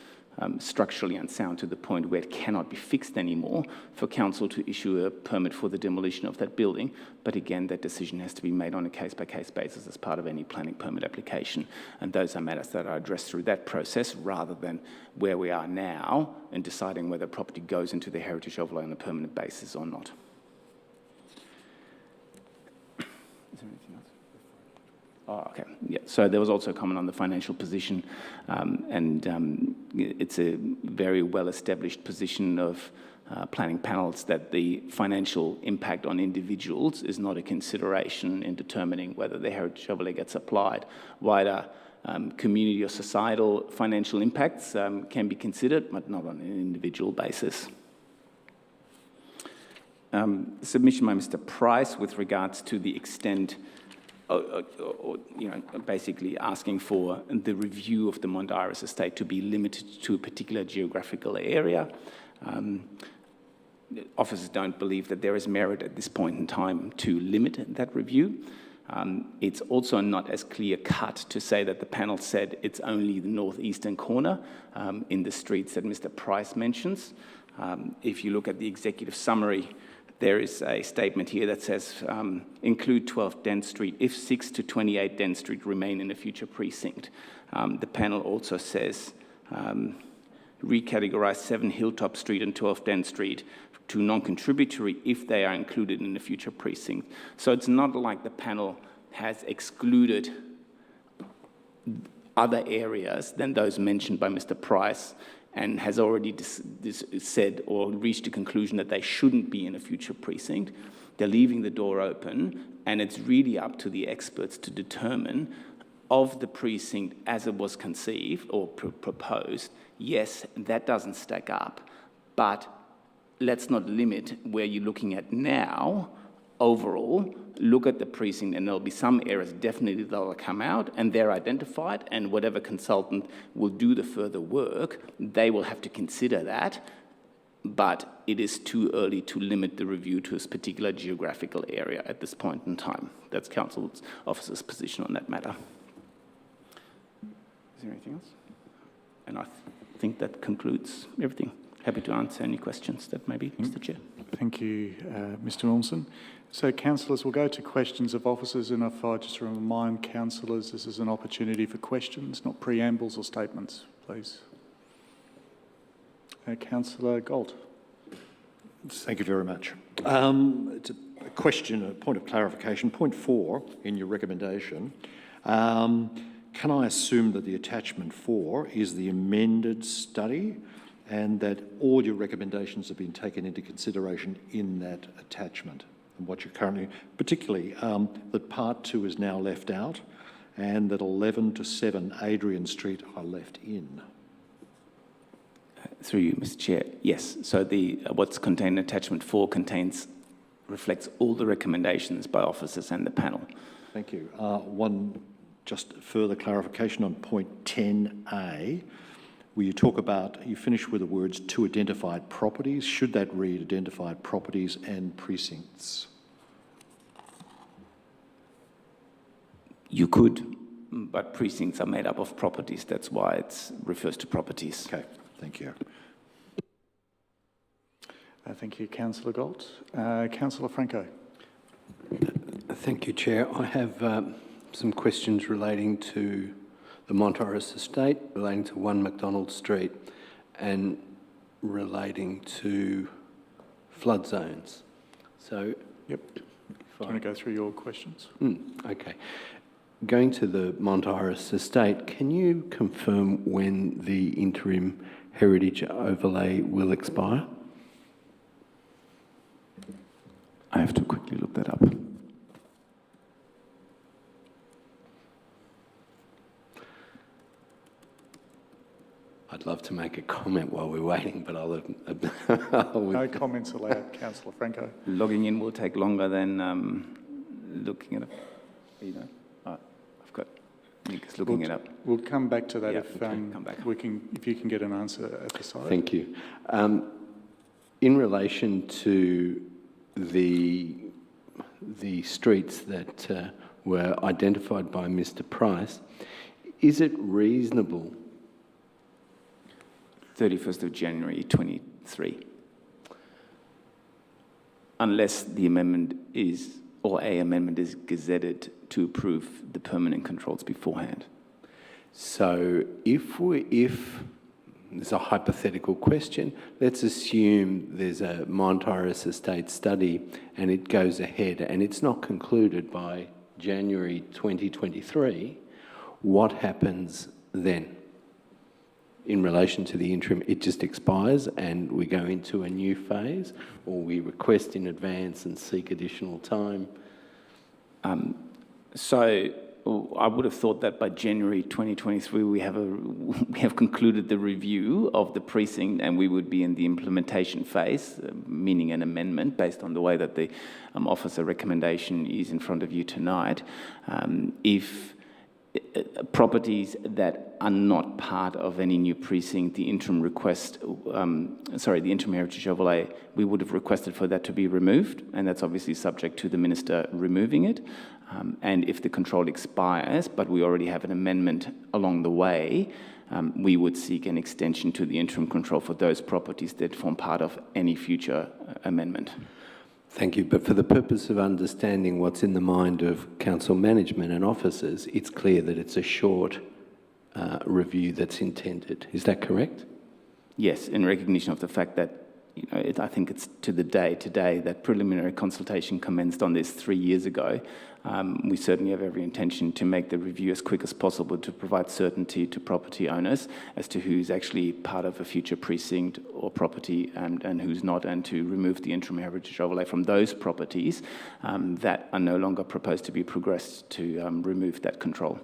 structurally unsound to the point where it cannot be fixed anymore, for council to issue a permit for the demolition of that building. But again, that decision has to be made on a case-by-case basis as part of any planning permit application. And those are matters that are addressed through that process rather than where we are now in deciding whether property goes into the heritage overlay on a permanent basis or not. Is there anything else? Oh, okay. Yeah. So there was also a comment on the financial position, and it's a very well-established position of planning panels that the financial impact on individuals is not a consideration in determining whether the heritage overlay gets applied. Wider community or societal financial impacts can be considered, but not on an individual basis. Submission by Mr. Price with regards to the extent, basically asking for the review of the Mount Iris estate to be limited to a particular geographical area. Officers don't believe that there is merit at this point in time to limit that review. It's also not as clear-cut to say that the panel said it's only the northeastern corner in the streets that Mr. Price mentions. If you look at the executive summary, there is a statement here that says, include 12 Dent Street if 6 to 28 Dent Street remain in a future precinct. The panel also says, recategorize 7 Hilltop Street and 12 Dent Street to non-contributory if they are included in the future precinct. So it's not like the panel has excluded other areas than those mentioned by Mr. Price and has already said or reached a conclusion that they shouldn't be in a future precinct. They're leaving the door open, and it's really up to the experts to determine of the precinct as it was conceived or proposed. Yes, that doesn't stack up, but let's not limit where you're looking at now. Overall, look at the precinct, and there'll be some areas definitely that will come out, and they're identified, and whatever consultant will do the further work, they will have to consider that, but it is too early to limit the review to a particular geographical area at this point in time. That's Council's officer's position on that matter. Is there anything else? And I think that concludes everything. Happy to answer any questions that may be, Mr. Chair. Thank you, Mr. Wilson. So, councillors, we'll go to questions of officers, and if I just remind councillors, this is an opportunity for questions, not preambles or statements, please. Councillor Galt. Thank you very much. It's a question, a point of clarification. Point 4 in your recommendation. Can I assume that the attachment 4 is the amended study and that all your recommendations have been taken into consideration in that attachment? And what you're currently, particularly that part 2 is now left out and that 11 to 7 Adrian Street are left in? Through you, Mr. Chair. Yes. So what's contained in attachment 4 reflects all the recommendations by officers and the panel. Thank you. One just further clarification on point 10A, where you talk about, you finish with the words to identified properties. Should that read identified properties and precincts? You could, but precincts are made up of properties. That's why it refers to properties. Okay, thank you. Thank you, Councillor Galt. Councillor Franco. Thank you, Chair. I have some questions relating to the Montoris estate, relating to 1 McDonald Street, and relating to flood zones. So, yep. Do you want to go through your questions? Okay. Going to the Montoris estate, can you confirm when the interim heritage overlay will expire? I have to quickly look that up. I'd love to make a comment while we're waiting, but I'll... No comments allowed, Councillor Franco. Logging in will take longer than looking it up. You know, I've got Nick's looking it up. We'll come back to that if come back. if you can get an answer at the side. Thank you. In relation to the streets that were identified by Mr. Price, is it reasonable? 31st of January 23. Unless the amendment is, or a amendment is gazetted to approve the permanent controls beforehand. So if there's a hypothetical question, let's assume there's a Montoris estate study and it goes ahead and it's not concluded by January 2023, what happens then? In relation to the interim, it just expires and we go into a new phase, or we request in advance and seek additional time? So I would have thought that by January 2023 we have concluded the review of the precinct and we would be in the implementation phase, meaning an amendment based on the way that the officer recommendation is in front of you tonight. If properties that are not part of any new precinct, the interim heritage overlay, we would have requested for that to be removed, and that's obviously subject to the minister removing it. And if the control expires, but we already have an amendment along the way, we would seek an extension to the interim control for those properties that form part of any future amendment. Thank you. But for the purpose of understanding what's in the mind of council management and officers, it's clear that it's a short review that's intended. Is that correct? Yes, in recognition of the fact that, you know, I think it's to the day today that preliminary consultation commenced on this 3 years ago. We certainly have every intention to make the review as quick as possible to provide certainty to property owners as to who's actually part of a future precinct or property and who's not, and to remove the interim heritage overlay from those properties that are no longer proposed to be progressed to remove that control.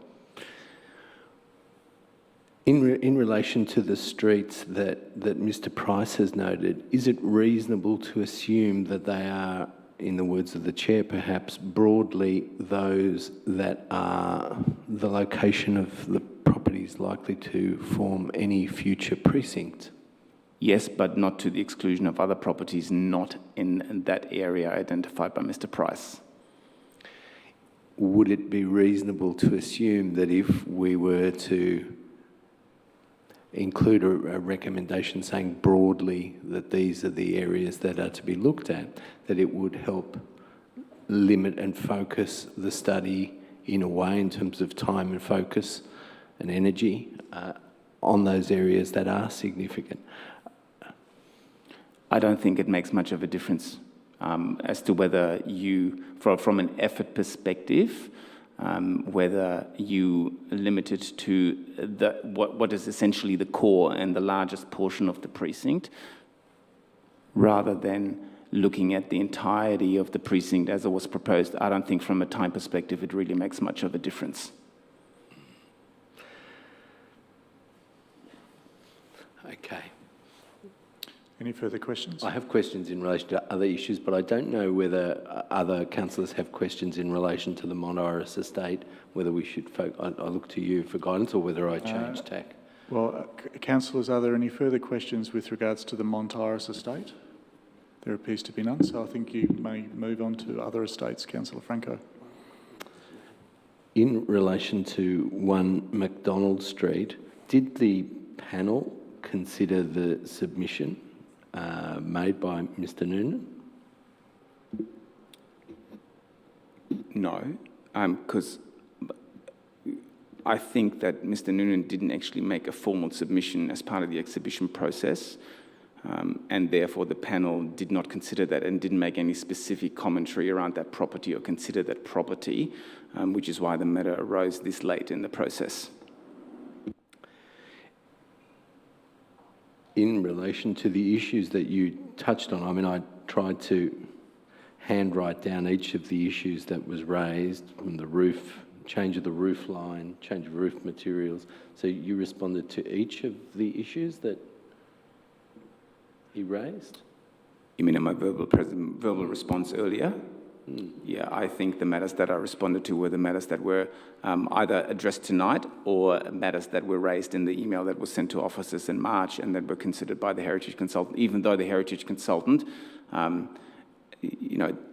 In relation to the streets that Mr. Price has noted, is it reasonable to assume that they are, in the words of the chair perhaps, broadly those that are the location of the properties likely to form any future precinct? Yes, but not to the exclusion of other properties not in that area identified by Mr. Price. Would it be reasonable to assume that if we were to include a recommendation saying broadly that these are the areas that are to be looked at, that it would help limit and focus the study in a way in terms of time and focus and energy on those areas that are significant? I don't think it makes much of a difference as to whether you, from an effort perspective, whether you limit it to what is essentially the core and the largest portion of the precinct, rather than looking at the entirety of the precinct as it was proposed. I don't think from a time perspective it really makes much of a difference. Okay. Any further questions? I have questions in relation to other issues, but I don't know whether other councillors have questions in relation to the Mont Iris estate, whether we should I look to you for guidance, or whether I change tack. Well, councillors, are there any further questions with regards to the Mont Iris estate? There appears to be none, so I think you may move on to other estates. Councillor Franco. In relation to 1 McDonald Street, did the panel consider the submission made by Mr Noonan? No, because I think that Mr Noonan didn't actually make a formal submission as part of the exhibition process, and therefore the panel did not consider that and didn't make any specific commentary around that property or consider that property, which is why the matter arose this late in the process. In relation to the issues that you touched on, I mean, I tried to handwrite down each of the issues that was raised, from the roof, change of the roof line, change of roof materials. So you responded to each of the issues that he raised? You mean in my verbal response earlier? Yeah, I think the matters that I responded to were the matters that were either addressed tonight or matters that were raised in the email that was sent to officers in March and that were considered by the heritage consultant, even though the heritage consultant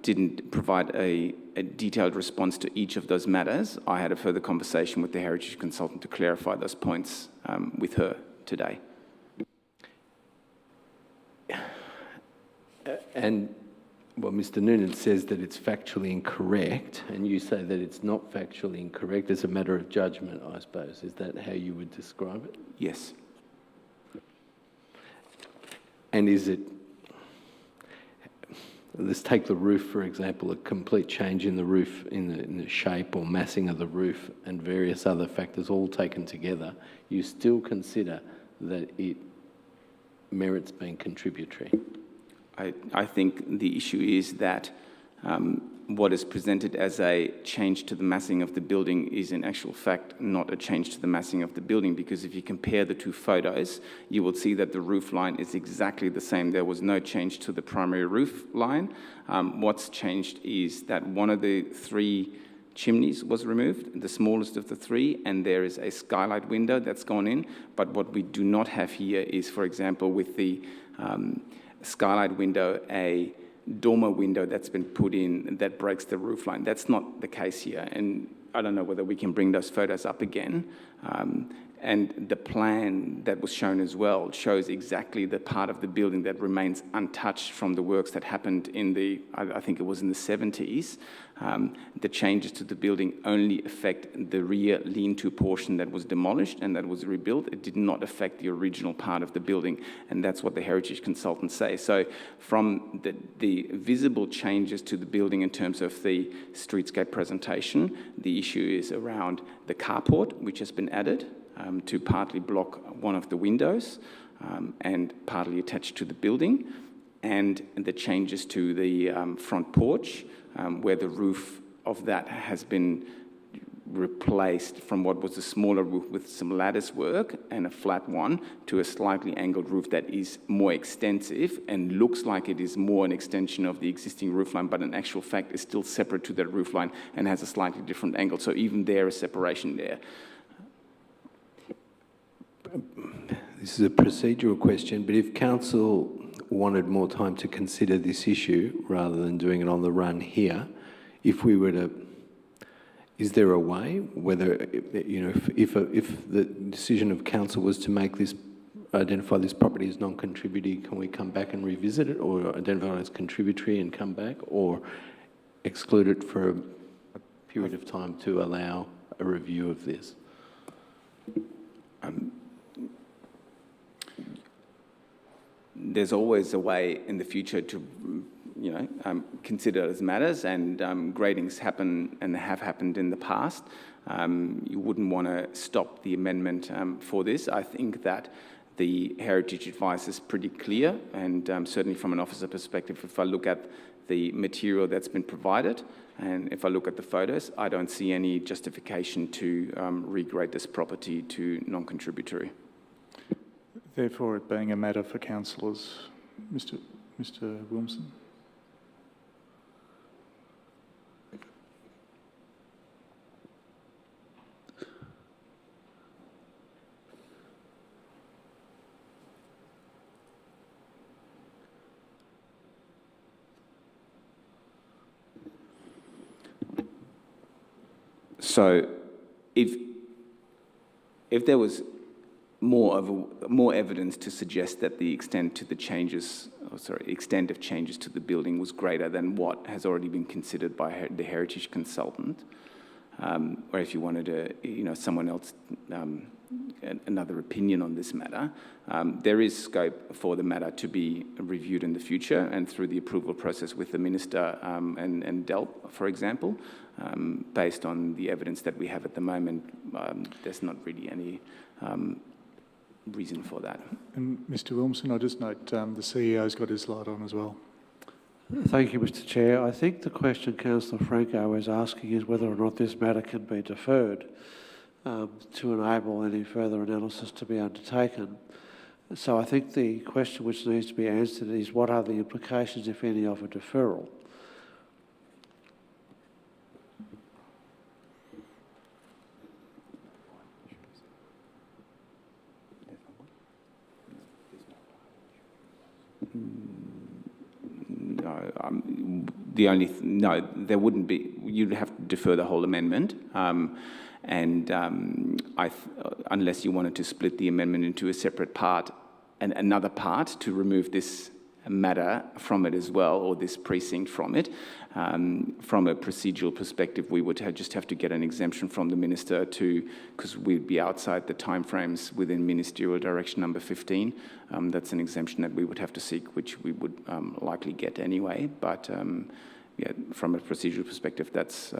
didn't provide a detailed response to each of those matters. I had a further conversation with the heritage consultant to clarify those points with her today. And well, Mr Noonan says that it's factually incorrect, and you say that it's not factually incorrect. It's a matter of judgment, I suppose. Is that how you would describe it? Yes. And is it, let's take the roof, for example, a complete change in the roof, in the shape or massing of the roof and various other factors all taken together, you still consider that it merits being contributory? I think the issue is that what is presented as a change to the massing of the building is in actual fact not a change to the massing of the building, because if you compare the two photos, you will see that the roof line is exactly the same. There was no change to the primary roof line. What's changed is that one of the 3 chimneys was removed, the smallest of the 3, and there is a skylight window that's gone in. But what we do not have here is, for example, with the skylight window, a dormer window that's been put in that breaks the roof line. That's not the case here, and I don't know whether we can bring those photos up again. And the plan that was shown as well shows exactly the part of the building that remains untouched from the works that happened in the, I think it was in the 70s. The changes to the building only affect the rear lean-to portion that was demolished and that was rebuilt. It did not affect the original part of the building, and that's what the heritage consultants say. So from the visible changes to the building in terms of the streetscape presentation, the issue is around the carport, which has been added to partly block one of the windows and partly attached to the building, and the changes to the front porch, where the roof of that has been replaced from what was a smaller roof with some lattice work and a flat one to a slightly angled roof that is more extensive and looks like it is more an extension of the existing roof line, but in actual fact is still separate to that roof line and has a slightly different angle. So even there is separation there. This is a procedural question, but if council wanted more time to consider this issue rather than doing it on the run here, if we were to, is there a way, whether, if the decision of council was to make this, identify this property as non-contributing, can we come back and revisit it, or identify it as contributory and come back, or exclude it for a period of time to allow a review of this? there's always a way in the future to, consider those matters, and gradings happen and have happened in the past. You wouldn't want to stop the amendment for this. I think that the heritage advice is pretty clear, and certainly from an officer perspective, if I look at the material that's been provided, and if I look at the photos, I don't see any justification to regrade this property to non-contributory. Therefore, it being a matter for councillors, Mr. Wilmson. So, if there was more evidence to suggest that the extent of changes to the building was greater than what has already been considered by the heritage consultant, or if you wanted someone else another opinion on this matter, there is scope for the matter to be reviewed in the future and through the approval process with the Minister and DELP, for example. Based on the evidence that we have at the moment, there's not really any reason for that. And Mr. Wilmson, I just note the CEO's got his light on as well. Thank you, Mr. Chair. I think the question Councillor Franco is asking is whether or not this matter can be deferred to enable any further analysis to be undertaken. So I think the question which needs to be answered is what are the implications, if any, of a deferral? No, there wouldn't be. You'd have to defer the whole amendment, unless you wanted to split the amendment into a separate part and another part to remove this matter from it as well, or this precinct from it. From a procedural perspective, we would just have to get an exemption from the Minister because we'd be outside the timeframes within Ministerial Direction number 15. That's an exemption that we would have to seek, which we would likely get anyway. But from a procedural perspective, that's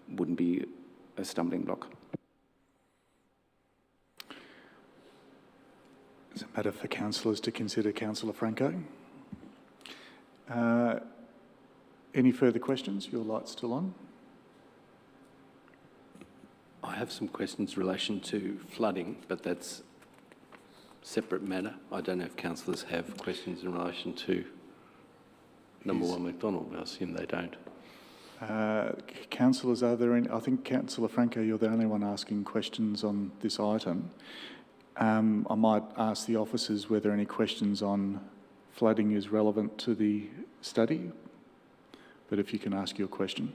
wouldn't be a stumbling block. It's a matter for councillors to consider. Councillor Franco. Any further questions? Your light's still on. I have some questions in relation to flooding, but that's a separate matter. I don't know if councillors have questions in relation to number 1 McDonald. I assume they don't. Councillors, are there any? I think Councillor Franco, you're the only one asking questions on this item. I might ask the officers whether any questions on flooding is relevant to the study, but if you can ask your question.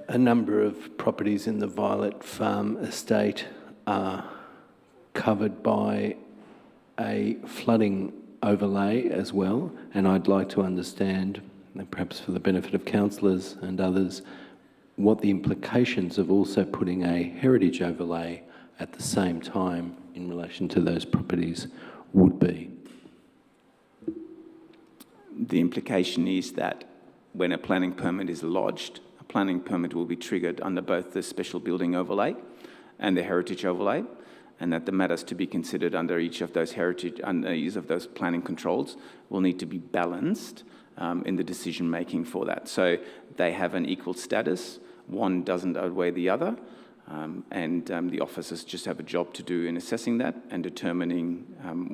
A number of properties in the Violet Farm estate are covered by a flooding overlay as well, and I'd like to understand, and perhaps for the benefit of councillors and others, what the implications of also putting a heritage overlay at the same time in relation to those properties would be. The implication is that when a planning permit is lodged, a planning permit will be triggered under both the special building overlay and the heritage overlay, and that the matters to be considered under each of those planning controls will need to be balanced in the decision making for that. So they have an equal status. One doesn't outweigh the other, and the officers just have a job to do in assessing that and determining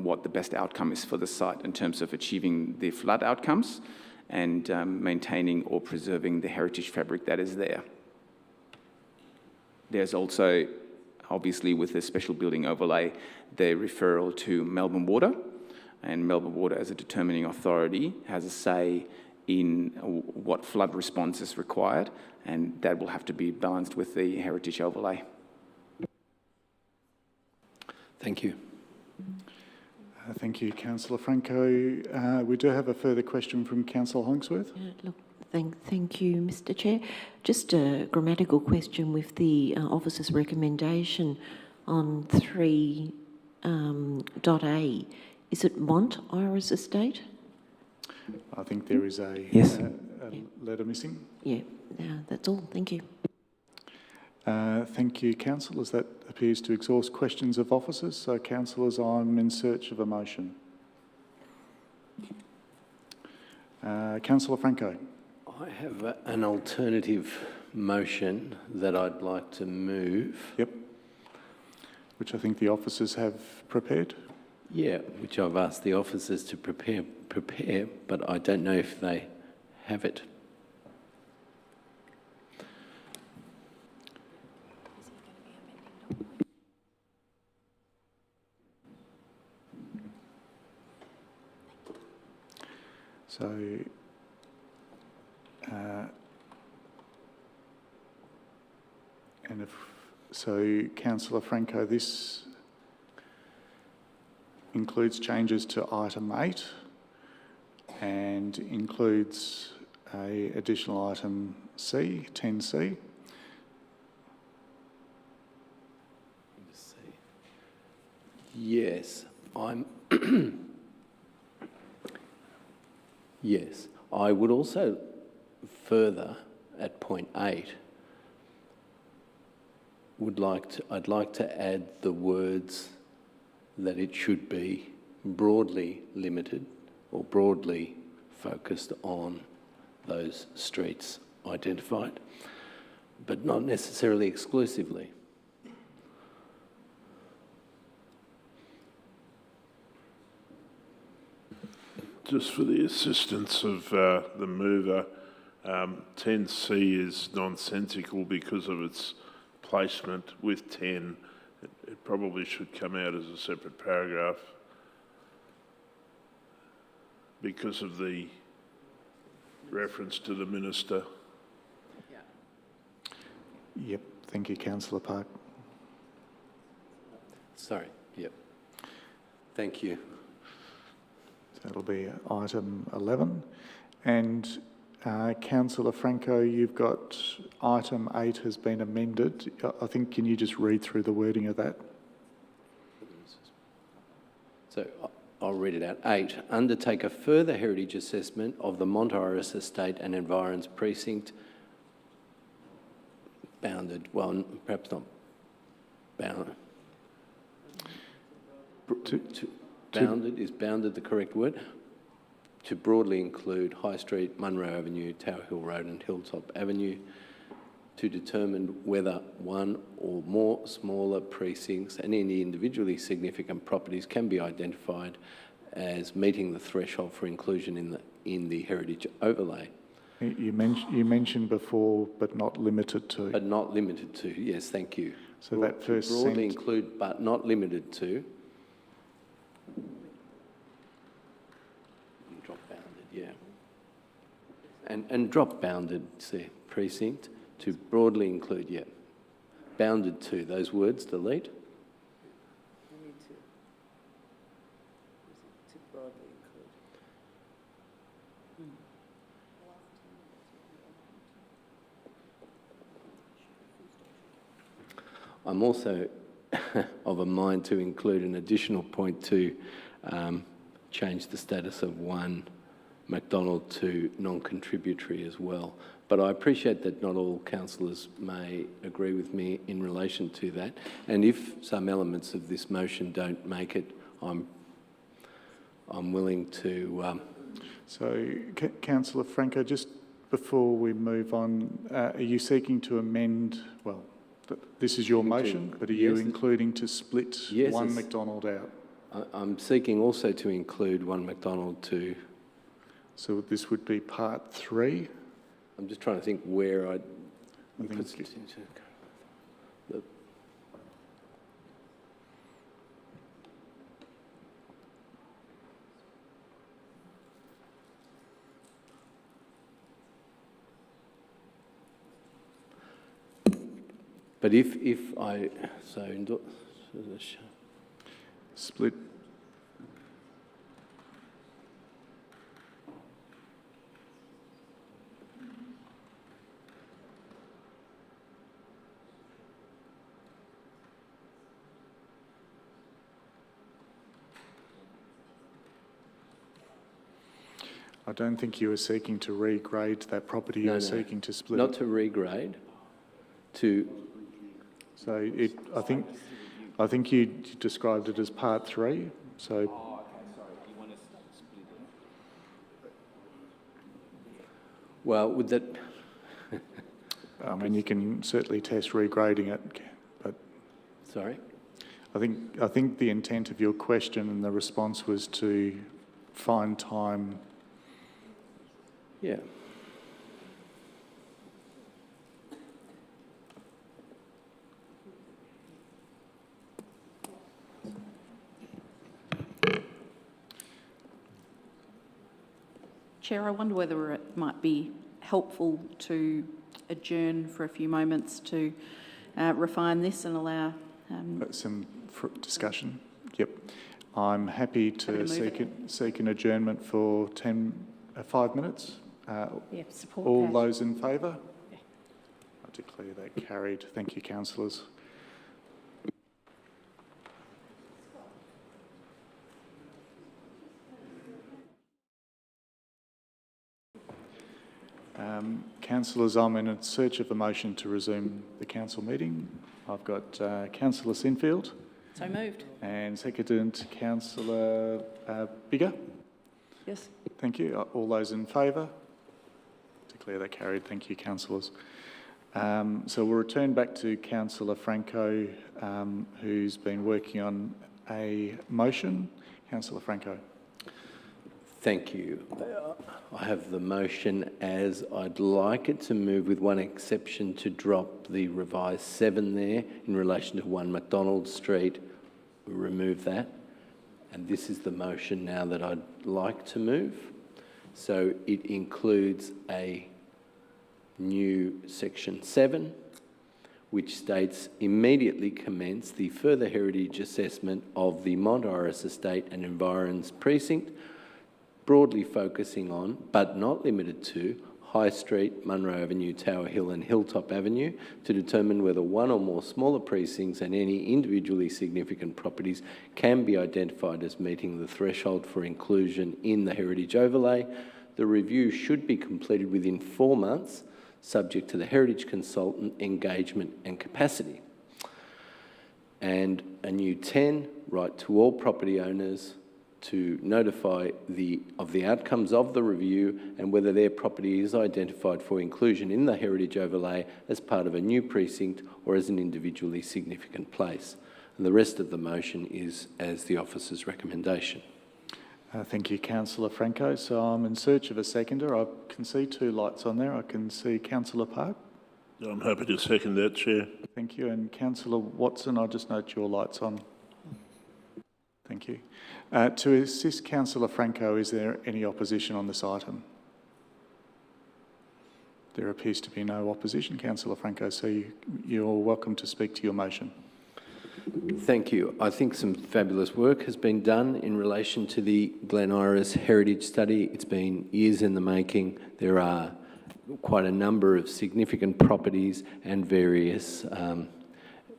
what the best outcome is for the site in terms of achieving the flood outcomes and maintaining or preserving the heritage fabric that is there. There's also, obviously with the special building overlay, the referral to Melbourne Water, and Melbourne Water as a determining authority has a say in what flood response is required, and that will have to be balanced with the heritage overlay. Thank you. Thank you, Councillor Franco. We do have a further question from Councillor Hollingsworth. Thank you, Mr. Chair. Just a grammatical question with the officer's recommendation on 3 dot A, is it Mont Iris Estate? I think there is a, Yes. a letter missing. Yeah, that's all. Thank you. Thank you, councillors. That appears to exhaust questions of officers. So, councillors, I'm in search of a motion. Councillor Franco. I have an alternative motion that I'd like to move. Yep. Which I think the officers have prepared. Yeah, which I've asked the officers to prepare, but I don't know if they have it. So, and if so, Councillor Franco, this includes changes to item 8 and includes a additional item C, 10C. Yes, yes, I would also further at point 8 I'd like to add the words that it should be broadly limited or broadly focused on those streets identified, but not necessarily exclusively. Just for the assistance of the mover, 10C is nonsensical because of its placement with 10. It probably should come out as a separate paragraph because of the reference to the minister. Yep, thank you, Councillor Park. Sorry, yep. Thank you. So that'll be item 11. And Councillor Franco, you've got item 8 has been amended. I think, can you just read through the wording of that? So I'll read it out. 8, undertake a further heritage assessment of the Mont Iris Estate and Environs Precinct, bounded, well, perhaps not bounded. Bounded, is bounded the correct word? To broadly include High Street, Munro Avenue, Tower Hill Road and Hilltop Avenue, to determine whether one or more smaller precincts and any individually significant properties can be identified as meeting the threshold for inclusion in the heritage overlay. You mentioned before, but not limited to. But not limited to, yes, thank you. So that first broadly include, but not limited to. Drop bounded, yeah. And drop bounded, see, precinct, to broadly include, yeah. Bounded to, those words, delete. To broadly include. I'm also of a mind to include an additional point to change the status of 1 McDonald to non-contributory as well. But I appreciate that not all councillors may agree with me in relation to that. And if some elements of this motion don't make it, I'm willing to... So, Councillor Franco, just before we move on, are you seeking to amend, well, this is your motion, but are you including to split 1 McDonald out? I'm seeking also to include 1 McDonald to... So this would be part 3? I'm just trying to think where I'd... But if I... So... Split. I don't think you were seeking to regrade that property. You were seeking to split Not it. to regrade, to... So I think you described it as part 3. So. Oh, okay, sorry. You want to split it? Well, would that... I mean, you can certainly test regrading it, but. Sorry? I think the intent of your question and the response was to find time. Yeah. Chair, I wonder whether it might be helpful to adjourn for a few moments to refine this and allow... Some discussion. Yep. I'm happy to seek an adjournment for 5 minutes. Support All that. those in favour? I declare that carried. Thank you, councillors. Councillors, I'm in search of a motion to resume the council meeting. I've got Councillor Sinfield. So moved. And seconded Councillor Bigger. Yes. Thank you. All those in favour? Declare that carried. Thank you, councillors. So we'll return back to Councillor Franco, who's been working on a motion. Councillor Franco. Thank you. I have the motion as I'd like it to move, with one exception, to drop the revised 7 there in relation to 1 McDonald Street. We remove that. And this is the motion now that I'd like to move. So it includes a new section 7, which states immediately commence the further heritage assessment of the Mont Iris Estate and Environs Precinct, broadly focusing on, but not limited to, High Street, Munro Avenue, Tower Hill and Hilltop Avenue, to determine whether one or more smaller precincts and any individually significant properties can be identified as meeting the threshold for inclusion in the heritage overlay. The review should be completed within 4 months, subject to the heritage consultant engagement and capacity. And a new 10, right to all property owners to notify of the outcomes of the review and whether their property is identified for inclusion in the heritage overlay as part of a new precinct or as an individually significant place. And the rest of the motion is as the officer's recommendation. Thank you, Councillor Franco. So I'm in search of a seconder. I can see 2 lights on there. I can see Councillor Park. I'm happy to second that, Chair. Thank you. And Councillor Watson, I just note your light's on. Thank you. To assist Councillor Franco, is there any opposition on this item? There appears to be no opposition, Councillor Franco, so you're welcome to speak to your motion. Thank you. I think some fabulous work has been done in relation to the Glen Iris Heritage Study. It's been years in the making. There are quite a number of significant properties and various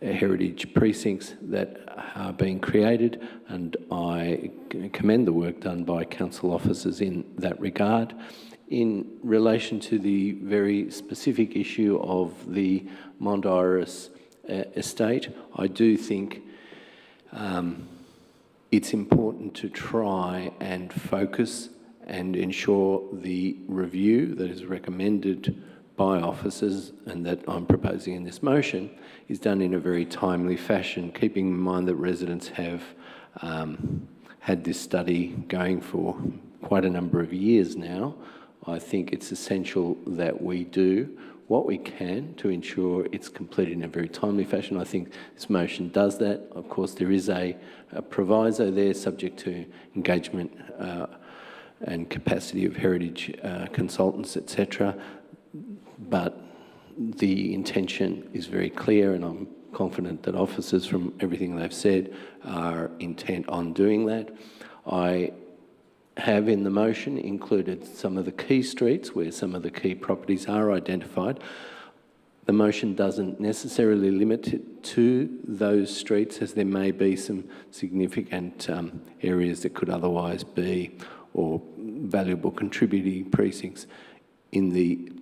heritage precincts that are being created, and I commend the work done by council officers in that regard. In relation to the very specific issue of the Mont Iris estate, I do think it's important to try and focus and ensure the review that is recommended by officers and that I'm proposing in this motion is done in a very timely fashion, keeping in mind that residents have had this study going for quite a number of years now. I think it's essential that we do what we can to ensure it's completed in a very timely fashion. I think this motion does that. Of course, there is a proviso there subject to engagement and capacity of heritage consultants, etc. But the intention is very clear, and I'm confident that officers, from everything they've said, are intent on doing that. I have in the motion included some of the key streets where some of the key properties are identified. The motion doesn't necessarily limit it to those streets, as there may be some significant areas that could otherwise be or valuable contributing precincts in the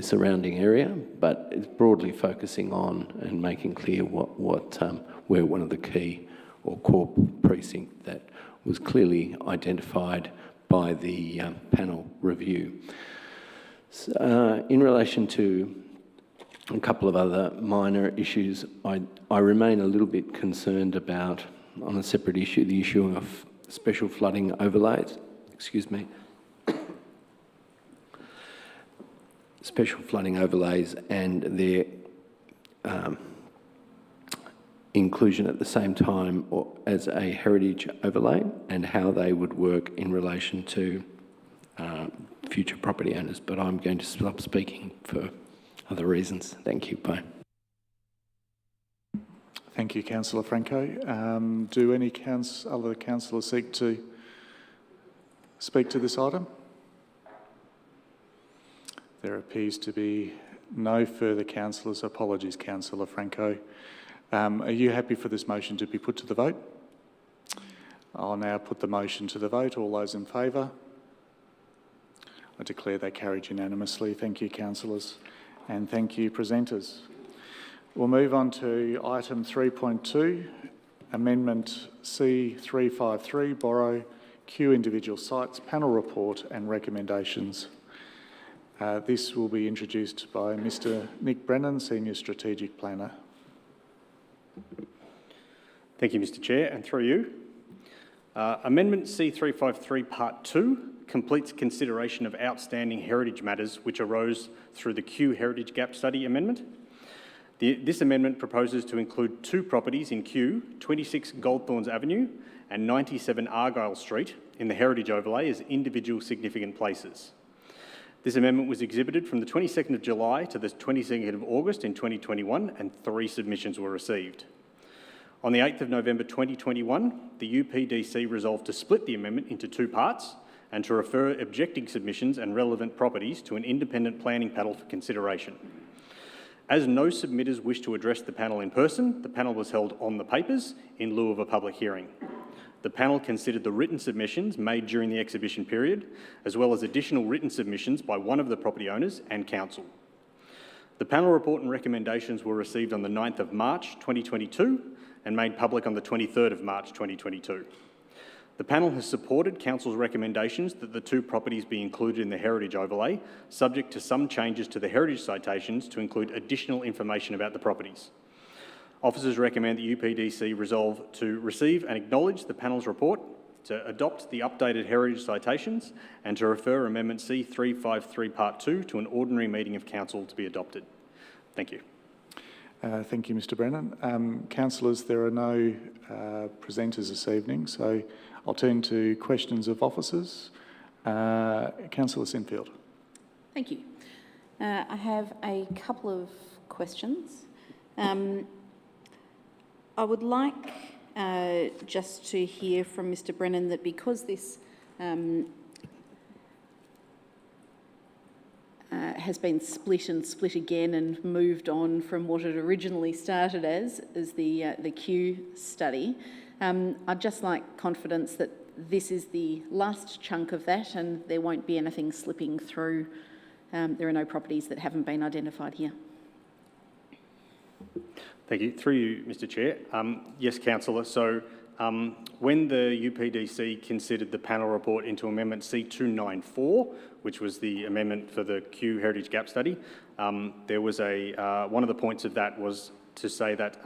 surrounding area, but it's broadly focusing on and making clear where one of the key or core precinct that was clearly identified by the panel review. So, in relation to a couple of other minor issues, I remain a little bit concerned about, on a separate issue, the issue of special flooding overlays. Excuse me. Special flooding overlays and their inclusion at the same time as a heritage overlay, and how they would work in relation to future property owners. But I'm going to stop speaking for other reasons. Thank you. Bye. Thank you, Councillor Franco. Do any other councillors seek to speak to this item? There appears to be no further councillors. Apologies, Councillor Franco. Are you happy for this motion to be put to the vote? I'll now put the motion to the vote. All those in favour? I declare that carried unanimously. Thank you, councillors, and thank you, presenters. We'll move on to item 3.2, Amendment C353, Borrow, Q Individual Sites, Panel Report and Recommendations. This will be introduced by Mr. Nick Brennan, Senior Strategic Planner. Thank you, Mr. Chair, and through you. Amendment C353 Part 2 completes consideration of outstanding heritage matters which arose through the Q Heritage Gap Study amendment. This amendment proposes to include 2 properties in Q, 26 Goldthorns Avenue and 97 Argyle Street, in the heritage overlay as individual significant places. This amendment was exhibited from the 22nd of July to the 22nd of August in 2021, and 3 submissions were received. On the 8th of November 2021, the UPDC resolved to split the amendment into 2 parts and to refer objecting submissions and relevant properties to an independent planning panel for consideration. As no submitters wished to address the panel in person, the panel was held on the papers in lieu of a public hearing. The panel considered the written submissions made during the exhibition period, as well as additional written submissions by one of the property owners and council. The panel report and recommendations were received on the 9th of March 2022 and made public on the 23rd of March 2022. The panel has supported council's recommendations that the 2 properties be included in the heritage overlay, subject to some changes to the heritage citations to include additional information about the properties. Officers recommend that UPDC resolve to receive and acknowledge the panel's report, to adopt the updated heritage citations, and to refer Amendment C353 Part 2 to an ordinary meeting of council to be adopted. Thank you. Thank you, Mr. Brennan. Councillors, there are no presenters this evening, so I'll turn to questions of officers. Councillor Sinfield. Thank you. I have a couple of questions. I would like just to hear from Mr. Brennan that because this has been split and split again and moved on from what it originally started as the Q study, I'd just like confidence that this is the last chunk of that and there won't be anything slipping through. There are no properties that haven't been identified here. Thank you. Through you, Mr. Chair. Yes, councillor. So when the UPDC considered the panel report into Amendment C294, which was the amendment for the Q Heritage Gap Study, there was one of the points of that was to say that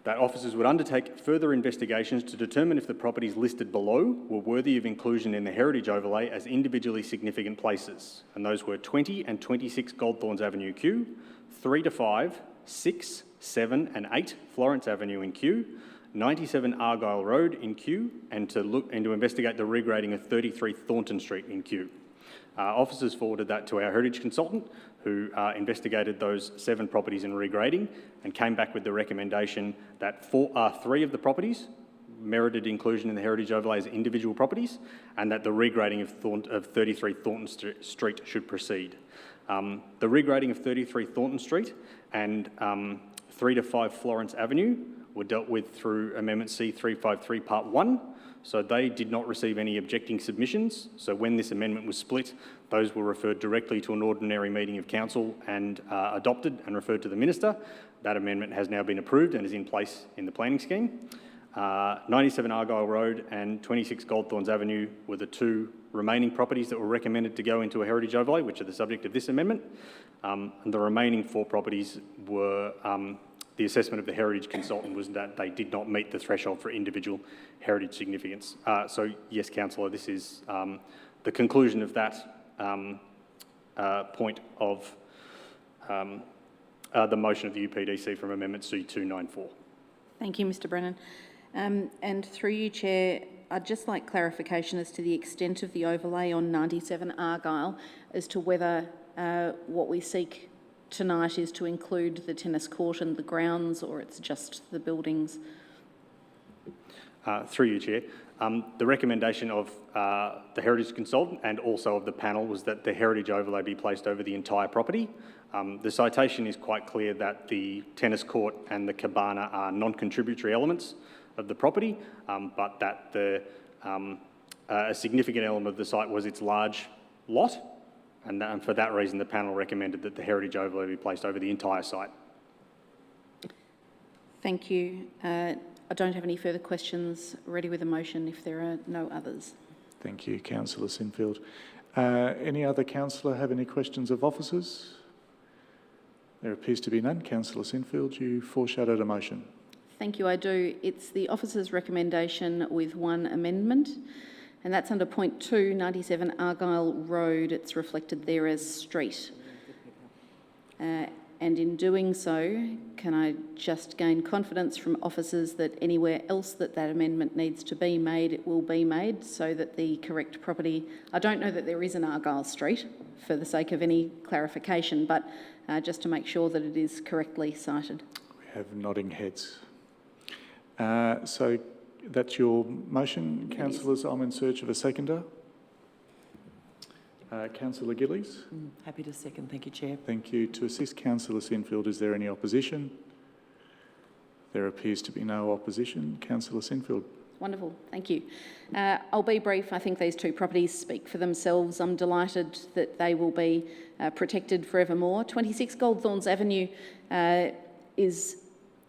that officers would undertake further investigations to determine if the properties listed below were worthy of inclusion in the heritage overlay as individually significant places. And those were 20 and 26 Goldthorns Avenue Q, 3 to 5, 6, 7 and 8 Florence Avenue in Q, 97 Argyle Road in Q, and to investigate the regrading of 33 Thornton Street in Q. Officers forwarded that to our heritage consultant, who investigated those 7 properties in regrading and came back with the recommendation that 3 of the properties merited inclusion in the heritage overlay as individual properties, and that the regrading of 33 Thornton Street should proceed. The regrading of 33 Thornton Street and 3 to 5 Florence Avenue were dealt with through Amendment C353 Part 1, so they did not receive any objecting submissions. So when this amendment was split, those were referred directly to an ordinary meeting of council and adopted and referred to the minister. That amendment has now been approved and is in place in the planning scheme. 97 Argyle Road and 26 Goldthorns Avenue were the two remaining properties that were recommended to go into a heritage overlay, which are the subject of this amendment. And the remaining 4 properties were, the assessment of the heritage consultant was that they did not meet the threshold for individual heritage significance. So yes, councillor, this is the conclusion of that point of the motion of the UPDC from Amendment C294. Thank you, Mr Brennan. And through you, Chair, I'd just like clarification as to the extent of the overlay on 97 Argyle as to whether what we seek tonight is to include the tennis court and the grounds, or it's just the buildings. Through you, Chair. The recommendation of the heritage consultant and also of the panel was that the heritage overlay be placed over the entire property. The citation is quite clear that the tennis court and the cabana are non-contributory elements of the property, but that a significant element of the site was its large lot, and for that reason the panel recommended that the heritage overlay be placed over the entire site. Thank you. I don't have any further questions. Ready with a motion if there are no others. Thank you, Councillor Sinfield. Any other councillor have any questions of officers? There appears to be none. Councillor Sinfield, you foreshadowed a motion. Thank you, I do. It's the officer's recommendation with one amendment, and that's under point 2, 97 Argyle Road. It's reflected there as street. And in doing so, can I just gain confidence from officers that anywhere else that amendment needs to be made, it will be made, so that the correct property... I don't know that there is an Argyle Street, for the sake of any clarification, but just to make sure that it is correctly cited. We have nodding heads. So that's your motion, councillors. I'm in search of a seconder. Councillor Gillies. Happy to second. Thank you, Chair. Thank you. To assist Councillor Sinfield, is there any opposition? There appears to be no opposition. Councillor Sinfield. Wonderful, thank you. I'll be brief. I think these two properties speak for themselves. I'm delighted that they will be protected forevermore. 26 Goldthorns Avenue is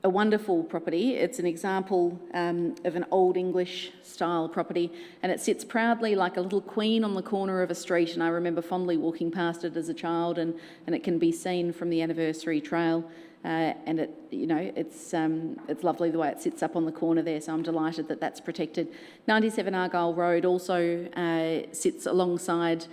a wonderful property. It's an example of an old English style property, and it sits proudly like a little queen on the corner of a street, and I remember fondly walking past it as a child, and it can be seen from the anniversary trail. And it's lovely the way it sits up on the corner there, so I'm delighted that that's protected. 97 Argyle Road also sits alongside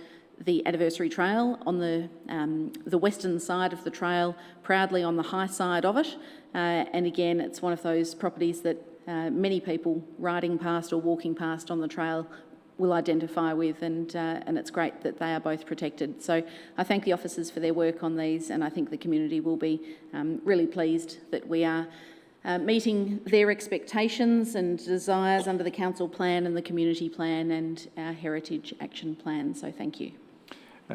the anniversary trail on the western side of the trail, proudly on the high side of it. And again, it's one of those properties that many people riding past or walking past on the trail will identify with, and it's great that they are both protected. So I thank the officers for their work on these, and I think the community will be really pleased that we are meeting their expectations and desires under the council plan and the community plan and our heritage action plan. So thank you.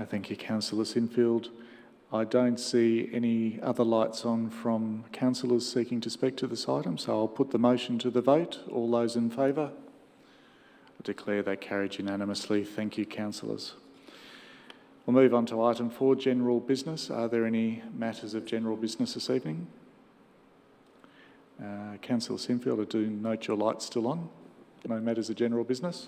Thank you, Councillor Sinfield. I don't see any other lights on from councillors seeking to speak to this item, so I'll put the motion to the vote. All those in favour? I declare that carried unanimously. Thank you, councillors. We'll move on to item 4, general business. Are there any matters of general business this evening? Councillor Sinfield, I do note your light's still on. No matters of general business.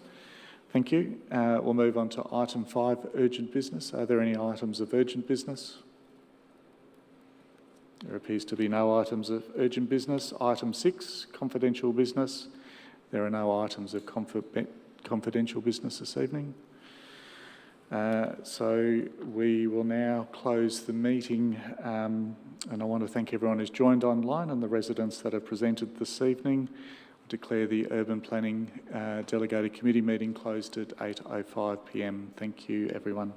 Thank you. We'll move on to item 5, urgent business. Are there any items of urgent business? There appears to be no items of urgent business. Item 6, confidential business. There are no items of confidential business this evening. So we will now close the meeting, and I want to thank everyone who's joined online and the residents that have presented this evening. I declare the Urban Planning Delegated Committee meeting closed at 8:05 p.m. Thank you, everyone.